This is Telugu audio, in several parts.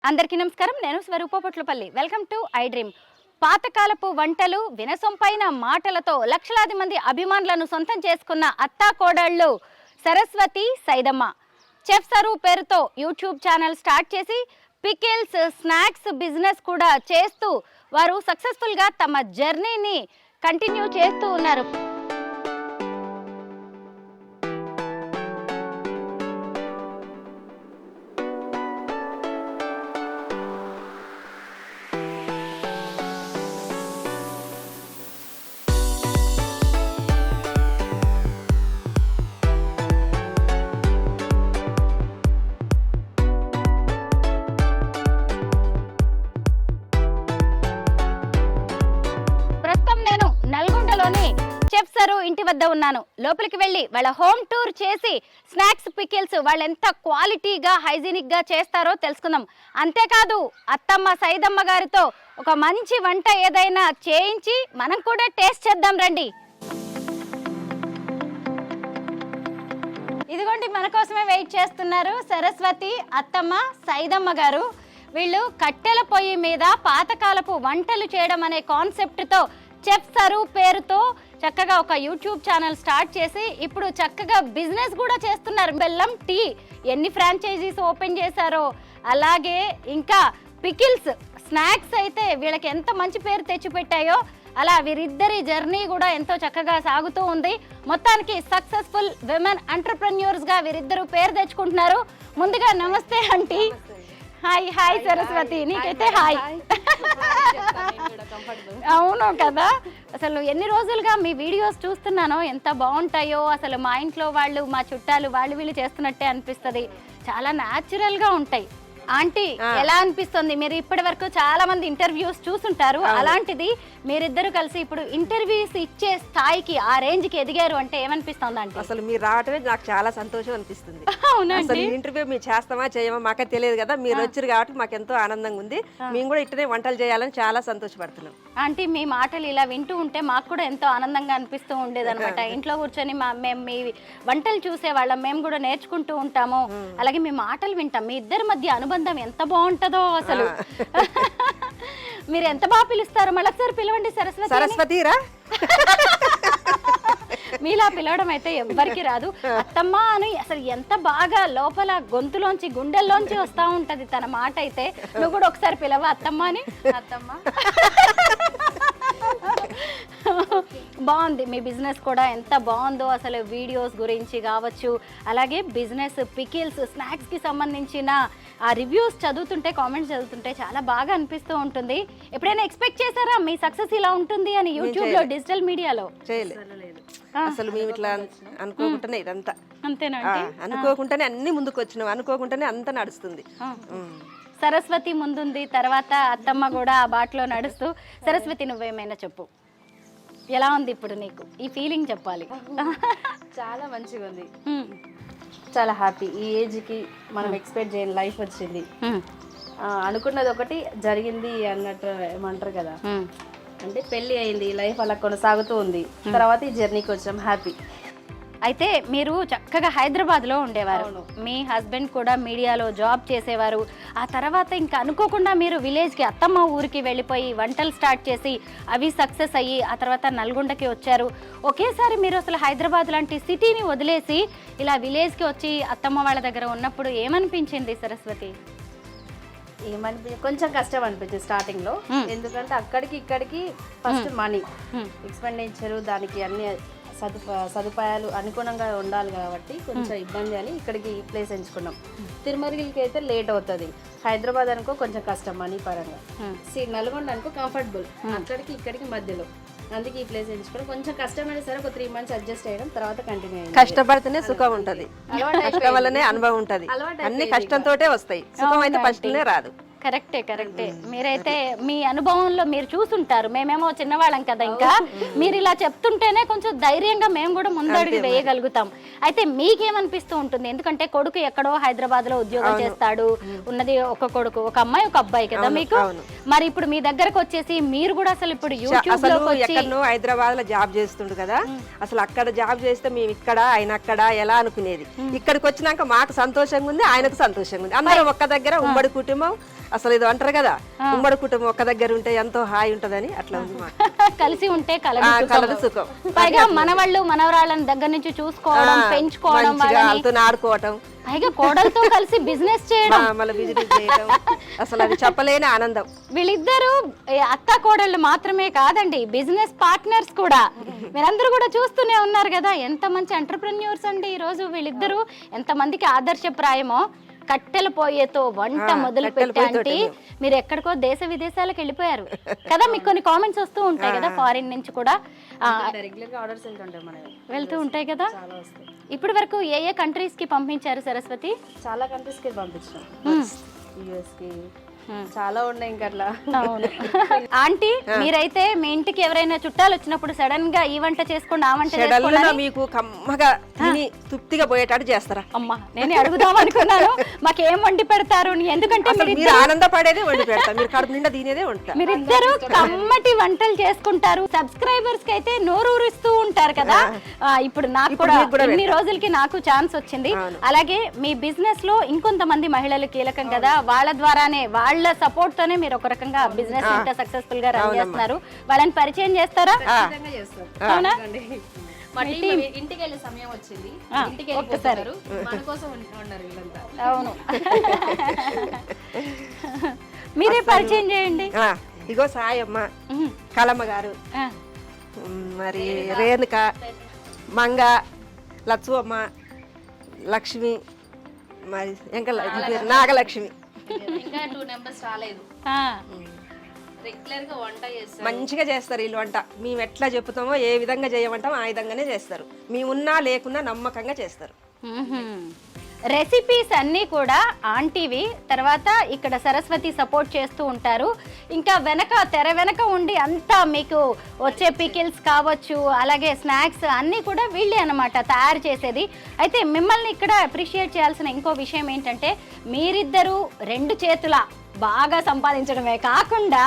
అందరికీ నమస్కారం. నేను Swaroopa Potlapalli. Welcome to I Dream. పాతకాలపు వంటలు, వినసొంపైన మాటలతో లక్షలాది మంది అభిమానులను సొంతం చేసుకున్న అత్తా కోడళ్ళు సరస్వతి, సైదమ్మ చెఫ్ సరు పేరుతో యూట్యూబ్ ఛానల్ స్టార్ట్ చేసి పికిల్స్, స్నాక్స్ బిజినెస్ కూడా చేస్తూ వారు సక్సెస్ఫుల్గా తమ జర్నీని కంటిన్యూ చేస్తూ ఉన్నారు. చెఫ్ సరు ఇంటి వద్ద ఉన్నాను. లోపలికి వెళ్ళి వాళ్ళ హోమ్ టూర్ చేసి స్నాక్స్, పికిల్స్ వాళ్ళు ఎంత క్వాలిటీగా, హైజీనిక్ గా చేస్తారో తెలుసుకుందాం. అంతేకాదు అత్తమ్మ సైదమ్మ గారితో ఒక మంచి వంట ఏదైనా చేయించి మనం కూడా టేస్ట్ చేద్దాం రండి. ఇదిగోండి, మన కోసమే వెయిట్ చేస్తున్నారు సరస్వతి, అత్తమ్మ, సైదమ్మ గారు. వీళ్ళు కట్టెల పొయ్యి మీద పాతకాలపు వంటలు చేయడం అనే కాన్సెప్ట్తో చెఫ్ సరు పేరుతో చక్కగా ఒక యూట్యూబ్ ఛానల్ స్టార్ట్ చేసి ఇప్పుడు చక్కగా బిజినెస్ కూడా చేస్తున్నారు. బెల్లం టీ ఎన్ని ఫ్రాంచైజీస్ ఓపెన్ చేశారో, అలాగే ఇంకా పికిల్స్, స్నాక్స్ అయితే వీళ్ళకి ఎంత మంచి పేరు తెచ్చిపెట్టాయో అలా వీరిద్దరి జర్నీ కూడా ఎంతో చక్కగా సాగుతూ ఉంది. మొత్తానికి సక్సెస్ఫుల్ విమెన్ ఎంటర్‌ప్రెన్యూర్స్ గా వీరిద్దరు పేరు తెచ్చుకుంటున్నారు. ముందుగా నమస్తే ఆంటీ. హాయ్ హాయ్ సరస్వతి, నీకైతే హాయ్. అవును కదా, అసలు ఎన్ని రోజులుగా మీ వీడియోస్ చూస్తున్నానో ఎంత బాగుంటాయో. అసలు మా ఇంట్లో వాళ్ళు, మా చుట్టాలు వాళ్ళు వీళ్ళు చేస్తున్నట్టే అనిపిస్తుంది. చాలా న్యాచురల్ గా ఉంటాయి. ఆంటీ ఎలా అనిపిస్తుంది? మీరు ఇప్పటి వరకు చాలా మంది ఇంటర్వ్యూస్ చూసుంటారు, అలాంటిది మీరిద్దరు కలిసి ఇప్పుడు ఇంటర్వ్యూస్ ఇచ్చే స్థాయికి, ఆ రేంజ్ కి ఎదిగారు అంటే ఏమనిపిస్తుంది ఆంటీ? అసలు మీరు రావటమే నాకు చాలా సంతోషం అనిపిస్తుంది. అసలు ఇంటర్వ్యూ మీరు చేస్తామా చేయమా మాకే తెలియదు కదా, మీరు వచ్చారు కాబట్టి మాకు ఎంతో ఆనందంగా ఉంది. మేము కూడా ఇట్టనే వంటలు చేయాలని చాలా సంతోషపడుతున్నాం. ఆంటీ మీ మాటలు ఇలా వింటూ ఉంటే మాకు కూడా ఎంతో ఆనందంగా అనిపిస్తూ ఉండేది అనమాట. ఇంట్లో కూర్చొని మేము మీ వంటలు చూసేవాళ్ళం, మేము కూడా నేర్చుకుంటూ ఉంటాము, అలాగే మీ మాటలు వింటాం. మీ ఇద్దరి మధ్య అనుబంధం ఎంత బాగుంటుందో అసలు. మీరు ఎంత బాగా పిలుస్తారు, మళ్ళీ ఒకసారి పిలవండి. సరస్వతి, సరస్వతిరా. మీలా పిలవడం అయితే ఎవ్వరికి రాదు. అత్తమ్మ అని అసలు ఎంత బాగా లోపల గొంతులోంచి, గుండెల్లోంచి వస్తా ఉంటది తన మాట అయితే. నువ్వు కూడా ఒకసారి పిలవ అత్తమ్మ అని. అత్తమ్మ బాగుంది. మీ బిజినెస్ కూడా ఎంత బాగుందో అసలు. వీడియోస్ గురించి కావచ్చు, అలాగే బిజినెస్, పికిల్స్, స్నాక్స్ కి సంబంధించిన ఆ రివ్యూస్ చదువుతుంటే, కామెంట్స్ చదువుతుంటే చాలా బాగా అనిపిస్తూ ఉంటుంది. ఎప్పుడైనా ఎక్స్పెక్ట్ చేశారా మీ సక్సెస్ ఇలా ఉంటుంది అని యూట్యూబ్ లో, డిజిటల్ మీడియాలో? అసలు మేము ఇట్లా అనుకోకుండానే ఇదంతా. అంతేనా? అనుకోకుండానే అన్ని ముందుకు వచ్చినాం, అనుకోకుండానే అంతా నడుస్తుంది. సరస్వతి ముందుంది, తర్వాత అత్తమ్మ కూడా ఆ బాటలో నడుస్తూ. సరస్వతి, నువ్వేమైనా చెప్పు, ఎలా ఉంది ఇప్పుడు నీకు ఈ ఫీలింగ్ చెప్పాలి. చాలా మంచిగా ఉంది, చాలా హ్యాపీ. ఈ ఏజ్కి మనం ఎక్స్పెక్ట్ చేయని లైఫ్ వచ్చింది. అనుకున్నది ఒకటి జరిగింది అన్నట్టు ఏమంటారు కదా, అంటే పెళ్ళి అయింది, లైఫ్ అలా కొనసాగుతూ ఉంది. తర్వాత ఈ జర్నీకి వచ్చాం, హ్యాపీ. అయితే మీరు చక్కగా హైదరాబాద్లో ఉండేవారు, మీ హస్బెండ్ కూడా మీడియాలో జాబ్ చేసేవారు. ఆ తర్వాత ఇంకా అనుకోకుండా మీరు విలేజ్కి, అత్తమ్మ ఊరికి వెళ్ళిపోయి వంటలు స్టార్ట్ చేసి అవి సక్సెస్ అయ్యి ఆ తర్వాత నల్గొండకి వచ్చారు. ఒకేసారి మీరు అసలు హైదరాబాద్ లాంటి సిటీని వదిలేసి ఇలా విలేజ్కి వచ్చి అత్తమ్మ వాళ్ళ దగ్గర ఉన్నప్పుడు ఏమనిపించింది సరస్వతి? కొంచెం కష్టం అనిపించింది స్టార్టింగ్లో. ఎందుకంటే అక్కడికి ఇక్కడికి ఫస్ట్ మనీ ఎక్స్పెండిచర్, దానికి అన్ని సదుపాయాలు అనుగుణంగా ఉండాలి కాబట్టి కొంచెం ఇబ్బంది అని ఇక్కడికి ఈ ప్లేస్ ఎంచుకున్నాం. తిరుమలగిరికి అయితే లేట్ అవుతుంది, హైదరాబాద్ అనుకో కొంచెం కష్టం మనీ పరంగా, నల్గొండ అనుకో కంఫర్టబుల్, అక్కడికి ఇక్కడికి మధ్యలో. అందుకే ఈ ప్లేస్ ఎంచుకున్నాం. కొంచెం కష్టమైన సరే ఒక 3 months అడ్జస్ట్ అయ్యడం, తర్వాత కంటిన్యూ అయ్యింది. కష్టపడితేనే సుఖం ఉంటది, కష్టం వల్లనే అనుభవం ఉంటది. అన్ని కష్టంతోటే వస్తాయి, సుఖం అయితే ఫస్ట్నే రాదు. కరెక్టే మీరైతే మీ అనుభవంలో మీరు చూసుంటారు, మేమేమో చిన్నవాళ్ళం కదా, ఇంకా మీరు ఇలా చెప్తుంటేనే కొంచెం ధైర్యంగా మేము కూడా ముందడుగు వేయగలుగుతాం. అయితే మీకేమనిపిస్తూ ఉంటుంది? ఎందుకంటే కొడుకు ఎక్కడో హైదరాబాద్ లో ఉద్యోగం చేస్తాడు, ఉన్నది ఒక కొడుకు, ఒక అమ్మాయి ఒక అబ్బాయి కదా మీకు. మరి ఇప్పుడు మీ దగ్గరకు వచ్చేసి మీరు కూడా అసలు ఇప్పుడు యూట్యూబ్ లో ఎక్కడో హైదరాబాద్ లో జాబ్ చేస్తుండు కదా, అసలు అక్కడ జాబ్ చేస్తే మేము ఇక్కడ ఆయన అక్కడ ఎలా అనుకునేది. ఇక్కడికి వచ్చినాక మాకు సంతోషంగా ఉంది, ఆయనకు సంతోషంగా ఉంది. అందరం ఒక్క దగ్గర ఉమ్మడి కుటుంబం. అసలు ఇది అంటారు కదా, ఉమ్మడి కుటుంబం ఒక్క దగ్గర ఉంటే ఎంతో హాయి ఉంటదని, అట్లా ఉంది మాకు. కలిసి ఉంటే కలదు సుఖం. పైగా మనవాళ్ళు మనవరాళ్ళని దగ్గర నుంచి చూసుకోవడం, పెంచుకోవడం, వాళ్ళతో ఆడుకోవటం, పైగా కోడలతో కలిసి బిజినెస్ చేయడం, మళ్ళీ బిజినెస్ చేయడం, అసలు అది చెప్పలేని ఆనందం. వీళ్ళిద్దరు అత్త కోడళ్ళు మాత్రమే కాదండి, బిజినెస్ పార్ట్నర్స్ కూడా. మీరందరూ కూడా చూస్తూనే ఉన్నారు కదా, ఎంత మంచి ఎంటర్‌ప్రెన్యూర్స్ అండి ఈ రోజు వీళ్ళిద్దరు. ఎంత మందికి ఆదర్శప్రాయమో. కట్టెల పొయ్యితో వంట మొదలు పెట్టండి, మీరు ఎక్కడికో దేశ విదేశాలకు వెళ్ళిపోయారు కదా. మీకు కొన్ని కామెంట్స్ వస్తూ ఉంటాయి కదా ఫారిన్ నుంచి కూడా, రెగ్యులర్ గా ఆర్డర్స్ వెళ్తూ ఉంటాయి కదా. ఇప్పటి వరకు ఏ ఏ కంట్రీస్ కి పంపించారు సరస్వతి? చాలా కంట్రీస్ కి పంపించాం, యుఎస్ కి చాలా ఉన్నాయి ఇంకా అట్లా. అవును ఆంటీ, మీరైతే మీ ఇంటికి ఎవరైనా చుట్టాలు వచ్చినప్పుడు సడన్ గా ఈ వంట చేసుకోండి ఆ వంట చేసుకోండి మీకు కమ్మగా తిని తృప్తిగా పోయేటట్టు చేస్తారా? అమ్మా నేనే అడుగుదాం అనుకున్నాను, మాకేం వండి పెడతారు? ఎందుకంటే మీరు ఆనందపడేదే వండి పెడతా, మీరు కడుపు నిండా తినేదే వంట. మీరిద్దరు కమ్మటి వంటలు చేసుకుంటారు, సబ్స్క్రైబర్స్ కి అయితే నోరూరిస్తూ ఉంటారు కదా. ఇప్పుడు నాకు కూడా ఇన్ని రోజులకి నాకు ఛాన్స్ వచ్చింది. అలాగే మీ బిజినెస్ లో ఇంకొంతమంది మహిళలు కీలకం కదా, వాళ్ళ ద్వారానే వాళ్ళ సపోర్ట్ తోనే మీరు ఒక రకంగా బిజినెస్ ఇంత సక్సెస్ఫుల్ గా రన్ చేస్తున్నారు. వాళ్ళని పరిచయం చేస్తారా? అవునా? ఇంటికి వెళ్ళే సమయం వచ్చింది, ఇంటికి వెళ్ళిపోతారు, మన కోసం ఉన్నారు వీళ్ళంతా. అవును మీరే పరిచయం చేయండి. ఇగో సాయమ్మ, కలమ్మ గారు, మరి రేణుక, మంగ, లచ్చువమ్మ, లక్ష్మి, మరి ఇంకా నాగలక్ష్మి. ఇంకా 2 నెంబర్స్ రాలేదు. రెగ్యులర్ గా వంట చేస్తారు, మంచిగా చేస్తారు వీళ్ళు వంట. మేము ఎట్లా చెప్తామో ఏ విధంగా చేయమంటామో ఆ విధంగానే చేస్తారు. మేము ఉన్నా లేకున్నా నమ్మకంగా చేస్తారు. రెసిపీస్ అన్నీ కూడా ఆంటీవి. తర్వాత ఇక్కడ సరస్వతి సపోర్ట్ చేస్తూ ఉంటారు. ఇంకా తెర వెనక ఉండి అంతా మీకు వచ్చే పికిల్స్ కావచ్చు, అలాగే స్నాక్స్ అన్నీ కూడా వీళ్ళే అన్నమాట తయారు చేసేది. అయితే మిమ్మల్ని ఇక్కడ అప్రిషియేట్ చేయాల్సిన ఇంకో విషయం ఏంటంటే, మీరిద్దరూ 2 చేతుల బాగా సంపాదించడమే కాకుండా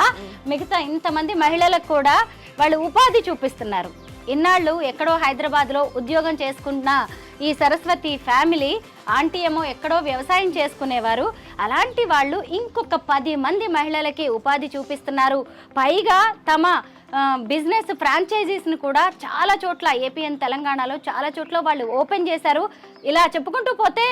మిగతా ఇంతమంది మహిళలకు కూడా వాళ్ళు ఉపాధి చూపిస్తున్నారు. ఇన్నాళ్ళు ఎక్కడో హైదరాబాద్లో ఉద్యోగం చేసుకున్న ఈ సరస్వతి ఫ్యామిలీ, ఆంటీ ఏమో ఎక్కడో వ్యవసాయం చేసుకునేవారు, అలాంటి వాళ్ళు ఇంకొక 10 మంది మహిళలకి ఉపాధి చూపిస్తున్నారు. పైగా తమ బిజినెస్ ఫ్రాంచైజీస్ని కూడా చాలా చోట్ల, ఏపీ అండ్ తెలంగాణలో చాలా చోట్ల వాళ్ళు ఓపెన్ చేశారు. ఇలా చెప్పుకుంటూ పోతే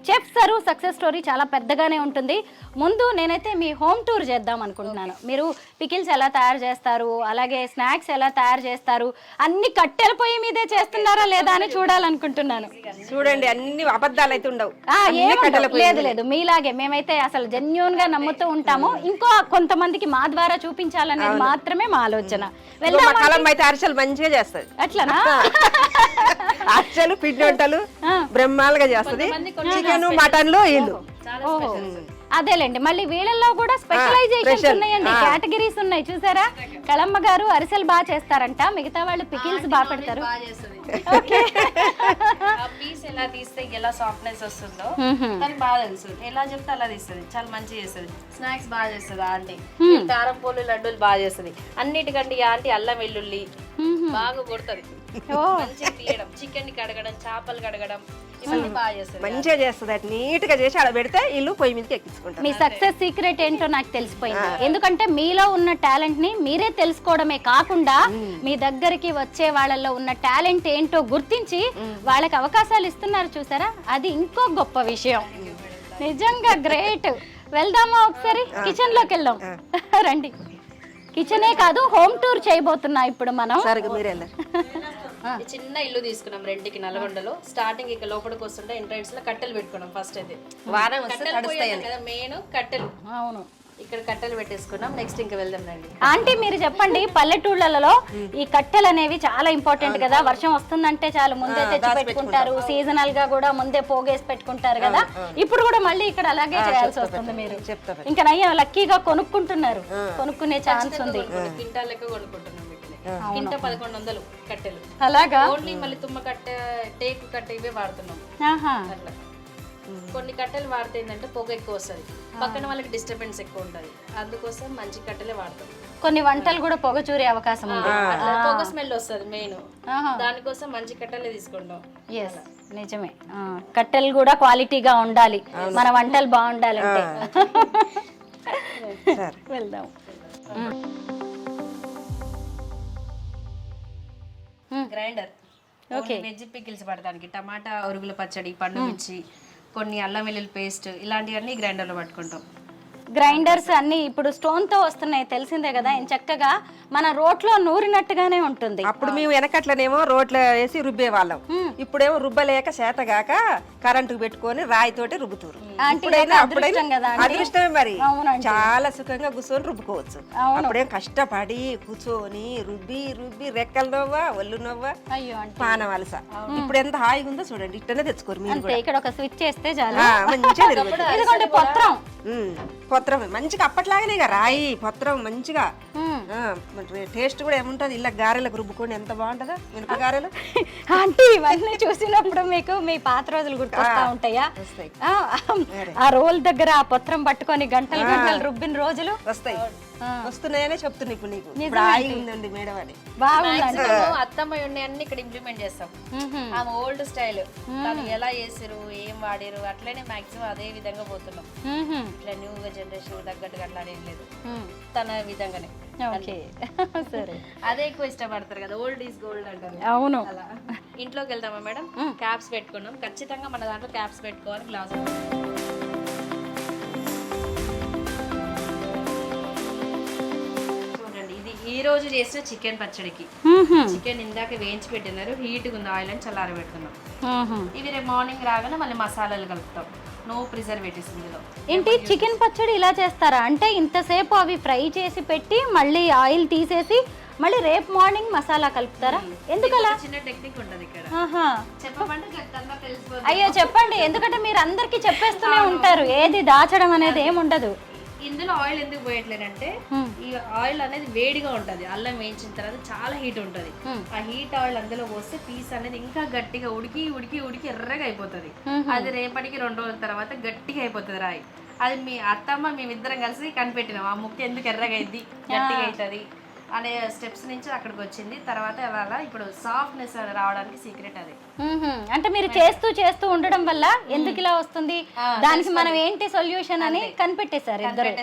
చెఫ్ సరు సక్సెస్ స్టోరీ చాలా పెద్దగానే ఉంటుంది. ముందు నేనైతే మీ హోమ్ టూర్ చేద్దాం అనుకుంటున్నాను. మీరు పికిల్స్ ఎలా తయారు చేస్తారు, అలాగే స్నాక్స్ ఎలా తయారు చేస్తారు, అన్ని కట్టెల పొయ్యి మీదే చేస్తున్నారా లేదా అని చూడాలనుకుంటున్నాను. చూడండి, అన్ని అబద్ధాలు అయితే ఉండవు. లేదు మీలాగే మేమైతే అసలు జెన్యూన్ గా నమ్ముతూ ఉంటాము. ఇంకో కొంతమందికి మా ద్వారా చూపించాలనేది మాత్రమే మా ఆలోచన. కలమ్మ అయితే అరిసెలు మంచిగా చేస్తుంది. అట్లనా? అరిసెలు, పిండి వంటలు బ్రహ్మాలుగా చేస్తుంది. చికెన్, మటన్లు వీళ్ళు. అదేలేండి, మళ్ళీ వీళ్ళల్లో కూడా స్పెషలైజేషన్స్ ఉన్నాయండి, కేటగిరీస్ ఉన్నాయి చూసారా. కలమ్మ గారు అరిసెలు బాగా చేస్తారంట, మిగతా వాళ్ళు పికిల్స్ బాగా పెడతారు. పీస్ ఎలా తీస్తే ఎలా సాఫ్ట్నెస్ వస్తుందో కానీ బాగా తెలుసు, ఎలా చెప్తే అలా తీస్తుంది, చాలా మంచిగా చేస్తుంది. స్నాక్స్ బాగా చేస్తుంది ఆంటీ, కారం పూలు లడ్డూలు బాగా చేస్తుంది. అన్నిటికంటే ఆంటీ అల్లం వెల్లుల్లి బాగా కొడుతుంది, మంచిగా తీయడం, చికెన్ కడగడం, చేపలు కడగడం ఇవన్నీ బాగా చేస్తుంది, మంచిగా చేస్తుంది. అది నీట్ గా చేసి అలా పెడితే ఇల్లు పొయ్యి మీదకి ఎక్కించుకుంటారు. మీ సక్సెస్ సీక్రెట్ ఏంటో నాకు తెలిసిపోయింది. ఎందుకంటే మీలో ఉన్న టాలెంట్ ని మీరే తెలుసుకోవడమే కాకుండా మీ దగ్గరికి వచ్చే వాళ్ళల్లో ఉన్న టాలెంట్ ఏంటో గుర్తించి వాళ్ళకి అవకాశాలు ఇస్తున్నారు చూసారా, అది ఇంకో గొప్ప విషయం. నిజంగా గ్రేట్. వెళ్దామా ఒకసారి కిచెన్ లోకి వెళ్దాం రండి. కిచెనే కాదు, హోమ్ టూర్ చేయబోతున్నా ఇప్పుడు మనం. చిన్న ఇల్లు తీసుకున్నాం రెంట్కి నల్గొండలో. స్టార్టింగ్ ఇక లోపలికి వస్తుంటే ఎంట్రన్స్ లో కట్టెలు పెట్టుకున్నాం. ఫస్ట్ అయితే వారం వస్తే మెయిన్ కట్టెలు. అవును, ఇక ఇక్కడ కట్టెలు పెట్టేసుకున్నాం. నెక్స్ట్ ఇంకా వెళ్దాం రండి. ఆంటీ మీరు చెప్పండి, పల్లెటూళ్ళలో ఈ కట్టెలు అనేవి చాలా ఇంపార్టెంట్ కదా. వర్షం వస్తుందంటే చాలా ముందే తెచ్చి పెట్టుకుంటారు, సీజనల్ గా కూడా ముందే పోగేసి పెట్టుకుంటారు కదా. ఇప్పుడు కూడా మళ్ళీ ఇక్కడ అలాగే చేయాల్సి వస్తుంది. మీరు ఇంకా నయ్య లక్కీగా కొనుక్కుంటున్నారు, కొనుక్కునే ఛాన్స్ ఉంది. క్వింటాల్ లెక్క కొనుక్కుంటున్నాం. ఇంత 1100 కట్టెలు అలాగా. ఓన్లీ మళ్ళీ తుమ్మ కట్టె, టేకు కట్టె ఇవే వాడుతున్నాం. అట్లా కొన్ని కట్టెలు వాడితే ఏంటంటే పొగ ఎక్కువ వస్తుంది, పక్కన వాళ్ళకి డిస్టర్బెన్స్ ఎక్కువ ఉంటుంది. అందుకోసం మంచి కట్టెలే వాడతాం. కొన్ని వంటలు కూడా పొగ చూరే అవకాశం ఉంది, పొగ స్మెల్ వస్తుంది మెయిన్. దానికోసం మంచి కట్టెలే తీసుకుంటాం. నిజమే, కట్టెలు కూడా క్వాలిటీగా ఉండాలి, మన వంటలు బాగుండాలంటే. వెళ్దాం. గ్రైండర్ వెజ్ పికిల్స్ పడడానికి, టమాటా ఉరుగుల పచ్చడి, పండు మిర్చి, కొన్ని అల్లం వెల్లుల్లి పేస్ట్, ఇలాంటివన్నీ గ్రైండర్లో పట్టుకుంటాం. గ్రైండర్స్ అన్ని ఇప్పుడు స్టోన్ తో వస్తున్నాయి, తెలిసిందే కదా. చక్కగా మన రోట్లో నూరినట్టుగానే ఉంటుంది. అప్పుడు మేము వెనకట్లనేమో రోట్లో వేసి రుబ్బే వాళ్ళం, ఇప్పుడేమో రుబ్బలేక చేతగాక కరెంటు పెట్టుకొని రాయితోటి రుబ్బుతారు. అదృష్టమే మరి, చాలా సుఖంగా కూర్చొని రుబ్బుకోవచ్చు. అప్పుడేం కష్టపడి కూర్చొని రుబ్బి రుబ్బి రెక్కలు నవ్వా, ఒళ్ళు నవ్వా, పాన వలస. ఇప్పుడు ఎంత హాయిగా ఉందో చూడండి, ఇట్టనే తెచ్చుకోరు మీరు. ఇక్కడ ఒక స్విచ్ చేస్తే చాలు, మంచిగా పత్రం పొత్రం మంచిగా అప్పట్లాగానే రాయి పొత్రం మంచిగా టేస్ట్ కూడా ఏముంటది. ఇలా గారెలకు రుబ్బుకొని ఎంత బాగుంటదా మినప గారెలు. అంటే ఇవన్నీ చూసినప్పుడు మీకు మీ పాత రోజులు గుర్తొస్తా ఉంటాయా? ఆ రోల్ దగ్గర ఆ పత్రం పట్టుకొని గంటలు గంటలు రుబ్బిన రోజులు వస్తాయి, వస్తున్నాయనే చెప్తున్నా ఇప్పుడు నీకు. ఉందండి మేడం అని అత్తమ్మ ఉన్నాయన్ని ఇక్కడ ఇంప్లిమెంట్ చేస్తాం. ఆమె ఓల్డ్ స్టైల్, తను ఎలా చేసారు, ఏం వాడారు, అట్లనే మాక్సిమం అదే విధంగా పోతున్నాం. ఇట్లా న్యూగా జనరేషన్ తగ్గట్టుగా అట్లా ఏం లేదు, తన విధంగానే. సరే, అదే ఎక్కువ ఇష్టపడతారు కదా, ఓల్డ్ ఈజ్ గోల్డ్ అంటారు. అవును. అలా ఇంట్లోకి వెళ్దామా మేడం? క్యాప్స్ పెట్టుకున్నాం, ఖచ్చితంగా మన దాంట్లో క్యాప్స్ పెట్టుకోవాలి. గ్లాస్ చూడండి, ఇది ఈ రోజు చేసిన చికెన్ పచ్చడికి. చికెన్ ఇందాక వేయించి పెట్టినారు, హీట్ ఉంది, ఆయిల్ అని చల్లారి పెడుతున్నాం. ఇవి రేపు మార్నింగ్ రాగానే మళ్ళీ మసాలాలు కలుపుతాం, నో ప్రిజర్వేటివ్స్ ఇందులో. ఏంటి చికెన్ పచ్చడి ఇలా చేస్తారా? అంటే ఇంతసేపు అవి ఫ్రై చేసి పెట్టి మళ్ళీ ఆయిల్ తీసేసి మళ్ళీ రేపు మార్నింగ్ మసాలా కలుపుతారా? ఎందుకలా? చిన్న టెక్నిక్ ఉంటుంది ఇక్కడ, చెప్పమంటే తెలిసిపోతుంది. అయ్యో చెప్పండి, ఎందుకంటే మీరు అందరికి చెప్పేస్తూనే ఉంటారు, ఏది దాచడం అనేది ఏమి ఉండదు. ఇందులో ఆయిల్ ఎందుకు పోయట్లేదంటే ఈ ఆయిల్ అనేది వేడిగా ఉంటది, అల్లం వేయించిన తర్వాత చాలా హీట్ ఉంటది. ఆ హీట్ ఆయిల్ అందులో పోస్తే పీస్ అనేది ఇంకా గట్టిగా ఉడికి ఉడికి ఉడికి ఎర్రగా అయిపోతుంది. అది రేపటికి 2 రోజుల తర్వాత గట్టిగా అయిపోతుంది రాయి. అది మీ అత్తమ్మ మేమిద్దరం కలిసి కనిపెట్టినాం, ఆ ముక్క ఎందుకు ఎర్రగా అయింది, గట్టిగా అవుతుంది అనే స్టెప్స్ నుంచి అక్కడికి వచ్చింది. తర్వాత అలా ఇప్పుడు సాఫ్ట్నెస్ రావడానికి సీక్రెట్ అది. అంటే మీరు చేస్తూ చేస్తూ ఉండడం వల్ల ఎందుకు ఇలా వస్తుంది, దానికి మనం ఏంటి సొల్యూషన్ అని కనిపెట్టేశారు ఇద్దరు.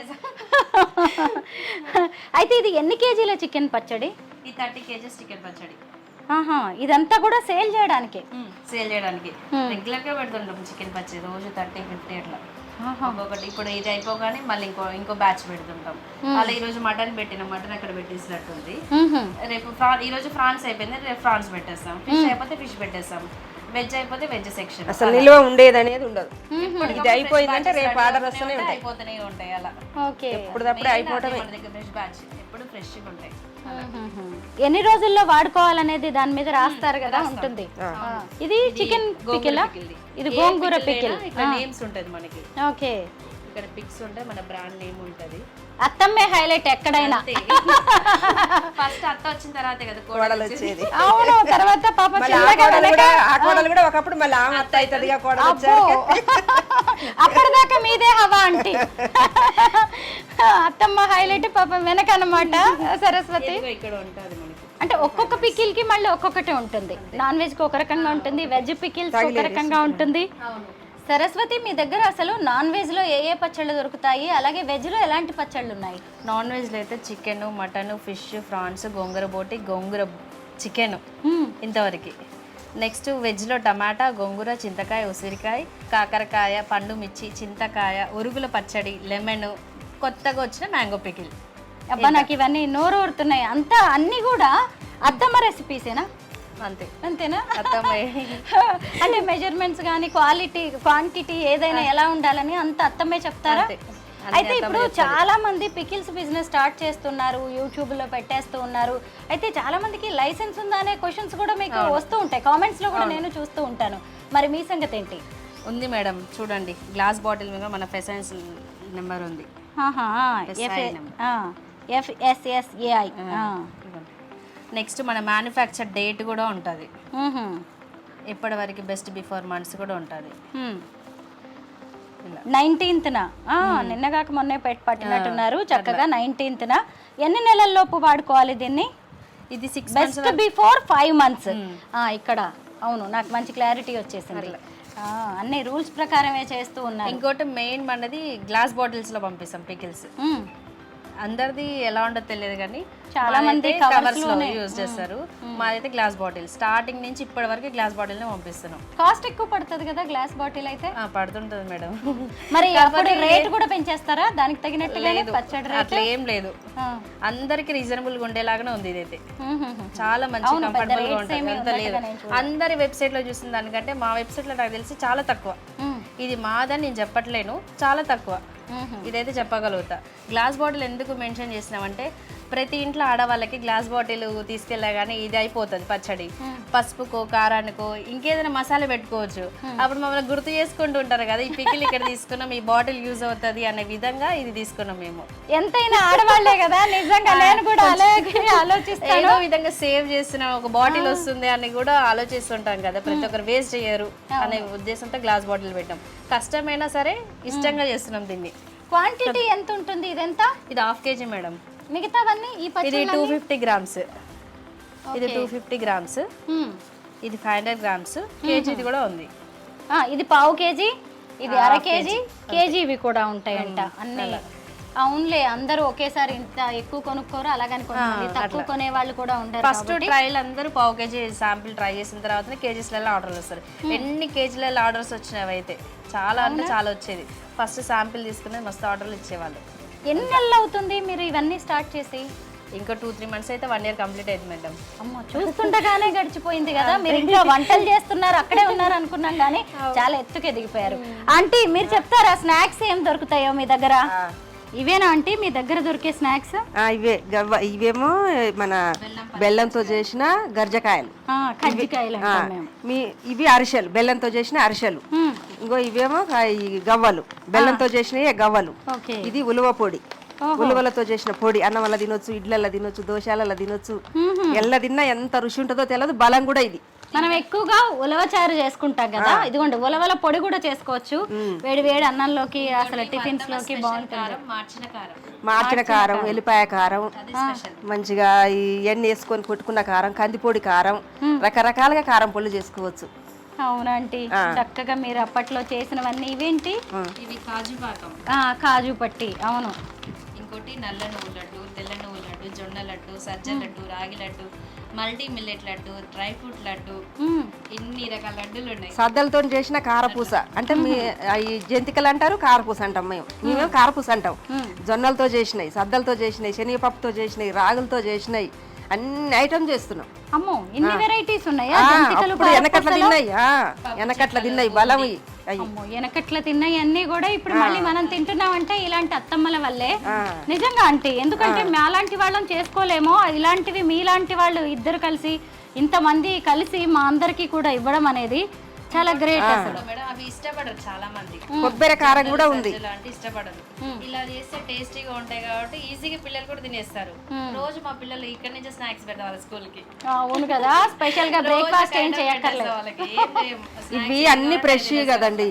అయితే ఇది ఎన్ని కేజీల చికెన్ పచ్చడి? ఈ 30 kgs చికెన్ పచ్చడి. ఇదంతా కూడా సేల్ చేయడానికి రెగ్యులర్ గా పెడుతుంటాం చికెన్ పచ్చడి, రోజు 30-50 అట్లా. ఒక్కొక్కటి ఇప్పుడు ఇది అయిపోగానే మళ్ళీ ఇంకో బ్యాచ్ పెడుతుంటాం. అలా ఈ రోజు మటన్ పెట్టిన మటన్ అక్కడ పెట్టేసినట్టుంది. రేపు ఈ రోజు ఫ్రాన్స్ అయిపోయింది, రేపు ఫ్రాన్స్ పెట్టేస్తాం. ఫిష్ అయిపోతే ఫిష్ పెట్టేస్తాం, వెజ్ అయిపోతే వెజ్ సెక్షన్. అసలు నిల్వ ఉండేది అనేది ఉండదు, ఇది అయిపోయిందంటే రేపు ఆర్డర్ వస్తూనే అయిపోతూనే ఉంటాయి. అలా ఎప్పుడప్పుడే అయిపోవటమే, ఫ్రెష్ బ్యాచ్ ఎప్పుడు ఫ్రెష్గా ఉంటాయి. ఎన్ని రోజుల్లో వాడుకోవాలనేది దాని మీద రాస్తారు కదా, ఉంటుంది. ఇది చికెన్ పికిల్, ఇది గోంగూర పికిల్. ఇక్కడ నేమ్స్ ఉంటది మనకి. ఓకే, ఇక్కడ పిక్స్ ఉంటాయి, మన బ్రాండ్ నేమ్ ఉంటది. అత్తమ్మే హైలైట్ ఎక్కడైనా. ఫస్ట్ అత్త వచ్చిన తర్వాతే కదా కోడలు వచ్చేది. అవును, తర్వాత పాప ఆ కోడలు కూడా ఒకప్పుడు మళ్ళీ ఆమె అత్త అవుతుంది కోడలు. అప్పటిదాకా మీదే హవా అంటే అత్తమ్మ హైలైట్ పాపం వెనక అన్నమాట. సరస్వతి ఇక్కడ ఉంటది మనకి. అంటే ఒక్కొక్క పికిల్ కి మళ్ళీ ఒక్కొక్కటి ఉంటుంది. నాన్ వెజ్ కి ఒక రకంగా ఉంటుంది, వెజ్ పికిల్స్ ఒక రకంగా ఉంటుంది. సరస్వతి, మీ దగ్గర అసలు నాన్ వెజ్ లో ఏ పచ్చళ్ళు దొరుకుతాయి, అలాగే వెజ్ లో ఎలాంటి పచ్చళ్ళు ఉన్నాయి? నాన్ వెజ్ లో అయితే చికెన్, మటన్, ఫిష్, ప్రాన్స్, గోంగూర బోటి, గోంగూర చికెన్ ఇంతవరకు. నెక్స్ట్ వెజ్లో టమాటా, గోంగూర, చింతకాయ, ఉసిరికాయ, కాకరకాయ, పండు మిర్చి, చింతకాయ, ఉరుగుల పచ్చడి, లెమన్, కొత్తగా వచ్చిన మ్యాంగో పికిల్. అబ్బా నాకు ఇవన్నీ నోరు ఊరుతున్నాయి. అంతా అన్ని కూడా అత్తమ్మ రెసిపీసేనా? అంతేనా? అంటే మెజర్మెంట్స్ కానీ క్వాలిటీ క్వాంటిటీ ఏదైనా ఎలా ఉండాలని అంత అత్తమ్మే చెప్తారా? అయితే ఇప్పుడు చాలా మంది పికిల్స్ బిజినెస్ స్టార్ట్ చేస్తున్నారు, యూట్యూబ్ లో పెట్టేస్తూ ఉన్నారు. అయితే చాలా మందికి లైసెన్స్ ఉందా అనే క్వశ్చన్స్ కూడా మీకు వస్తూ ఉంటాయి, కామెంట్స్ లో కూడా నేను చూస్తూ ఉంటాను. మరి మీ సంగతి ఏంటి? ఉంది మేడం, చూడండి గ్లాస్ బాటిల్ మీద మన ఫెసెన్స్ నెంబర్ ఉంది. FSSAI. నెక్స్ట్ మన మ్యానుఫ్యాక్చర్ డేట్ కూడా ఉంటుంది, ఇప్పటి వరకు బెస్ట్ బిఫోర్ మంత్స్ కూడా ఉంటుంది. 19th నిన్నగాక మొన్నే పట్టినట్టున్నారు చక్కగా. 19th ఎన్ని నెలల్లోపు వాడుకోవాలి దీన్ని? ఇది 6 బెస్ట్ బిఫోర్ 5 months. ఇక్కడ అవును, నాకు మంచి క్లారిటీ వచ్చేసింది. అన్ని రూల్స్ ప్రకారమే చేస్తూ ఉన్నారు. ఇంకోటి మెయిన్ మనది గ్లాస్ బాటిల్స్ లో పంపిస్తాం పికిల్స్. అందరిది ఎలా ఉండదో తెలియదు కానీ చాలా మంది కవర్స్ లో యూజ్ చేస్తారు. మాదైతే గ్లాస్ బాటిల్ స్టార్టింగ్ నుంచి ఇప్పటి వరకు గ్లాస్ బాటిల్ నే పంపిస్తున్నాం. కాస్ట్ ఎక్కువ పడుతుంది కదా గ్లాస్ బాటిల్ అయితే? పడుతుంటది మేడం. మరి అప్పుడు రేట్ కూడా పెంచేస్తారా దానికి తగినట్టుగా? పచ్చడి రేట్ అట్లా ఏం లేదు, అందరికి రీజనబుల్ గా ఉండేలాగానే ఉంది. ఇదైతే చాలా మంచి కంఫర్టబుల్ గా ఉంటుంది. అంత లేదు, అందరి వెబ్సైట్ లో చూసిన దానికంటే మా వెబ్సైట్ లో నాకు తెలిసి చాలా తక్కువ. ఇది మాదని నేను చెప్పట్లేను, చాలా తక్కువ. ఇదైతే చెప్పగలుగుతా. గ్లాస్ బాటిల్ ఎందుకు మెన్షన్ చేసినామంటే ప్రతి ఇంట్లో ఆడవాళ్ళకి గ్లాస్ బాటిల్ తీసుకెళ్ళగానే ఇది అయిపోతుంది పచ్చడి, పసుపుకో కారానికో ఇంకేదైనా మసాలా పెట్టుకోవచ్చు. అప్పుడు మమ్మల్ని గుర్తు చేసుకుంటూ ఉంటారు కదా, ఈ పికిల్ ఇక్కడ తీసుకున్నాం, ఈ బాటిల్ యూజ్ అవుతుంది అనే విధంగా ఇది తీసుకున్నాం మేము. ఎంతైనా ఆడవాళ్లే కదా, నిజంగా నేను కూడా అలాగే ఆలోచిస్తాను. ఏదో విధంగా సేవ్ చేస్తున్నాం, ఒక బాటిల్ వస్తుంది అని కూడా ఆలోచిస్తుంటాం కదా, ప్రతి ఒక్కరు వేస్ట్ చేయరు అనే ఉద్దేశంతో గ్లాస్ బాటిల్ పెట్టాం. కష్టమైనా సరే ఇష్టంగా చేస్తున్నాం దీన్ని. క్వాంటిటీ ఎంత ఉంటుంది? ఇదెంత? ఇది 1/2 kg మేడం. మిగతావన్నీ ఈ ఇది 250 grams, ఇది 250 grams, ఇది 500 grams, కేజీది కూడా ఉంది. ఇది 1/2 kg, ఇది 1/2 kg, కేజీవి కూడా ఉంటాయంట అన్నీ. అవునులే, అందరూ ఒకేసారి ఇంత ఎక్కువ కొనుక్కోరు, అలాగని తక్కువ కొనే వాళ్ళు కూడా ఉంటారు. ఫస్ట్ ట్రైల్ అందరూ 1/2 kg శాంపిల్ ట్రై చేసిన తర్వాత కేజీస్లలో ఆర్డర్లు వస్తారు. ఎన్ని కేజీలలో ఆర్డర్స్ వచ్చినవి అయితే చాలా అంటే చాలా వచ్చేది. ఫస్ట్ శాంపిల్ తీసుకునేది మస్తు ఆర్డర్లు ఇచ్చేవాళ్ళు. ఎన్ని నెలలు అవుతుంది మీరు ఇవన్నీ స్టార్ట్ చేసి? ఇంకా 2-3 months అయితే 1 year కంప్లీట్ అయింది మేడం. అమ్మో, చూస్తుండగానే గడిచిపోయింది కదా. మీరు ఇంకా వంటలు చేస్తున్నారు, అక్కడే ఉన్నారు అనుకున్నాం కానీ చాలా ఎత్తుకు ఎదిగిపోయారు. ఆంటీ మీరు చెప్తారా స్నాక్స్ ఏం దొరుకుతాయో మీ దగ్గర? ఇవేనా ఆంటీ మీ దగ్గర దొరికే స్నాక్స్? ఇవే ఇవేమో మన బెల్లంతో చేసిన గర్జకాయలు, కజ్జికాయలు. ఇవి అరిసెలు, బెల్లంతో చేసిన అరిసెలు. ఇంకో ఇవేమో గవ్వలు, బెల్లంతో చేసినవి గవ్వలు. ఇది ఉలువ పొడి, ఉలువలతో చేసిన పొడి. అన్నం వల్ల తినొచ్చు, ఇడ్లల్లో తినొచ్చు, దోశలలో తినొచ్చు. ఎల్ల తిన్నా ఎంత రుచి ఉంటుందో తెలియదు, బలం కూడా ఇది. మనం ఎక్కువగా ఉలవచారు చేసుకుంటాం కదా, ఇదిగోండి ఉలవల పొడి కూడా చేసుకోవచ్చు. వేడి వేడి అన్నంలోకి, అసలు టిఫిన్స్ లోకి బాగుంటుంది. మార్చిన కారం, ఎల్లిపాయ కారం, మంచిగా ఎన్ని వేసుకొని కొట్టుకున్న కారం, కందిపొడి కారం, రకరకాలుగా కారం పొళ్ళు చేసుకోవచ్చు. అవునంటీ, చక్కగా మీరు అప్పట్లో చేసినవన్నీ. ఇవేంటి? ఇవి కాజు పాకం, కాజు పట్టి. అవును. ఇంకోటి నల్ల నువ్వు లడ్డు, తెల్ల నువ్వు లడ్డు, జొన్న లడ్డు, సజ్జ లడ్డు, రాగి laddu, multi millet laddu, dry fruit laddu, ఇన్ని రకాల లడ్డూలు ఉన్నాయి. సద్దలతో చేసిన కారపూస అంటే మీ జంతికలు అంటారు, కారపూస అంటాం మేమేమో కారపూస అంటాం. జొన్నలతో చేసినాయి, సద్దలతో చేసినాయి, శనగపప్పుతో చేసినాయి, రాగులతో చేసినాయి, అన్ని ఐటమ్ చేస్తున్నాం. అమ్మో, ఇన్ని వెరైటీస్ ఉన్నాయా? వెనకట్ల తిన్నాయి బలం. వెనకట్ల తిన్నాయి అన్ని కూడా ఇప్పుడు మళ్ళీ మనం తింటున్నాం అంటే ఇలాంటి అత్తమ్మల వల్లే. నిజంగా అంటే ఎందుకంటే మాలాంటి వాళ్ళని చేసుకోలేమో, ఇలాంటివి మీలాంటి వాళ్ళు ఇద్దరు కలిసి ఇంతమంది కలిసి మా అందరికి కూడా ఇవ్వడం అనేది చాలా గ్రేట్. అసలు అవి ఇష్టపడరు చాలా మంది, కొబ్బరి కారం కూడా ఉంది, ఇష్టపడరు. ఇలా చేస్తే టేస్టీగా ఉంటాయి కాబట్టి ఈజీగా పిల్లలు కూడా తినేస్తారు. రోజు మా పిల్లలు ఇక్కడ నుంచి స్నాక్స్ పెడతాం వాళ్ళ స్కూల్ కి. అవును కదా, స్పెషల్ గా బ్రేక్ఫాస్ట్ ఏం చేయక్కర్లేదు వాళ్ళకి. ఇవి అన్ని ఫ్రెష్ కదండి,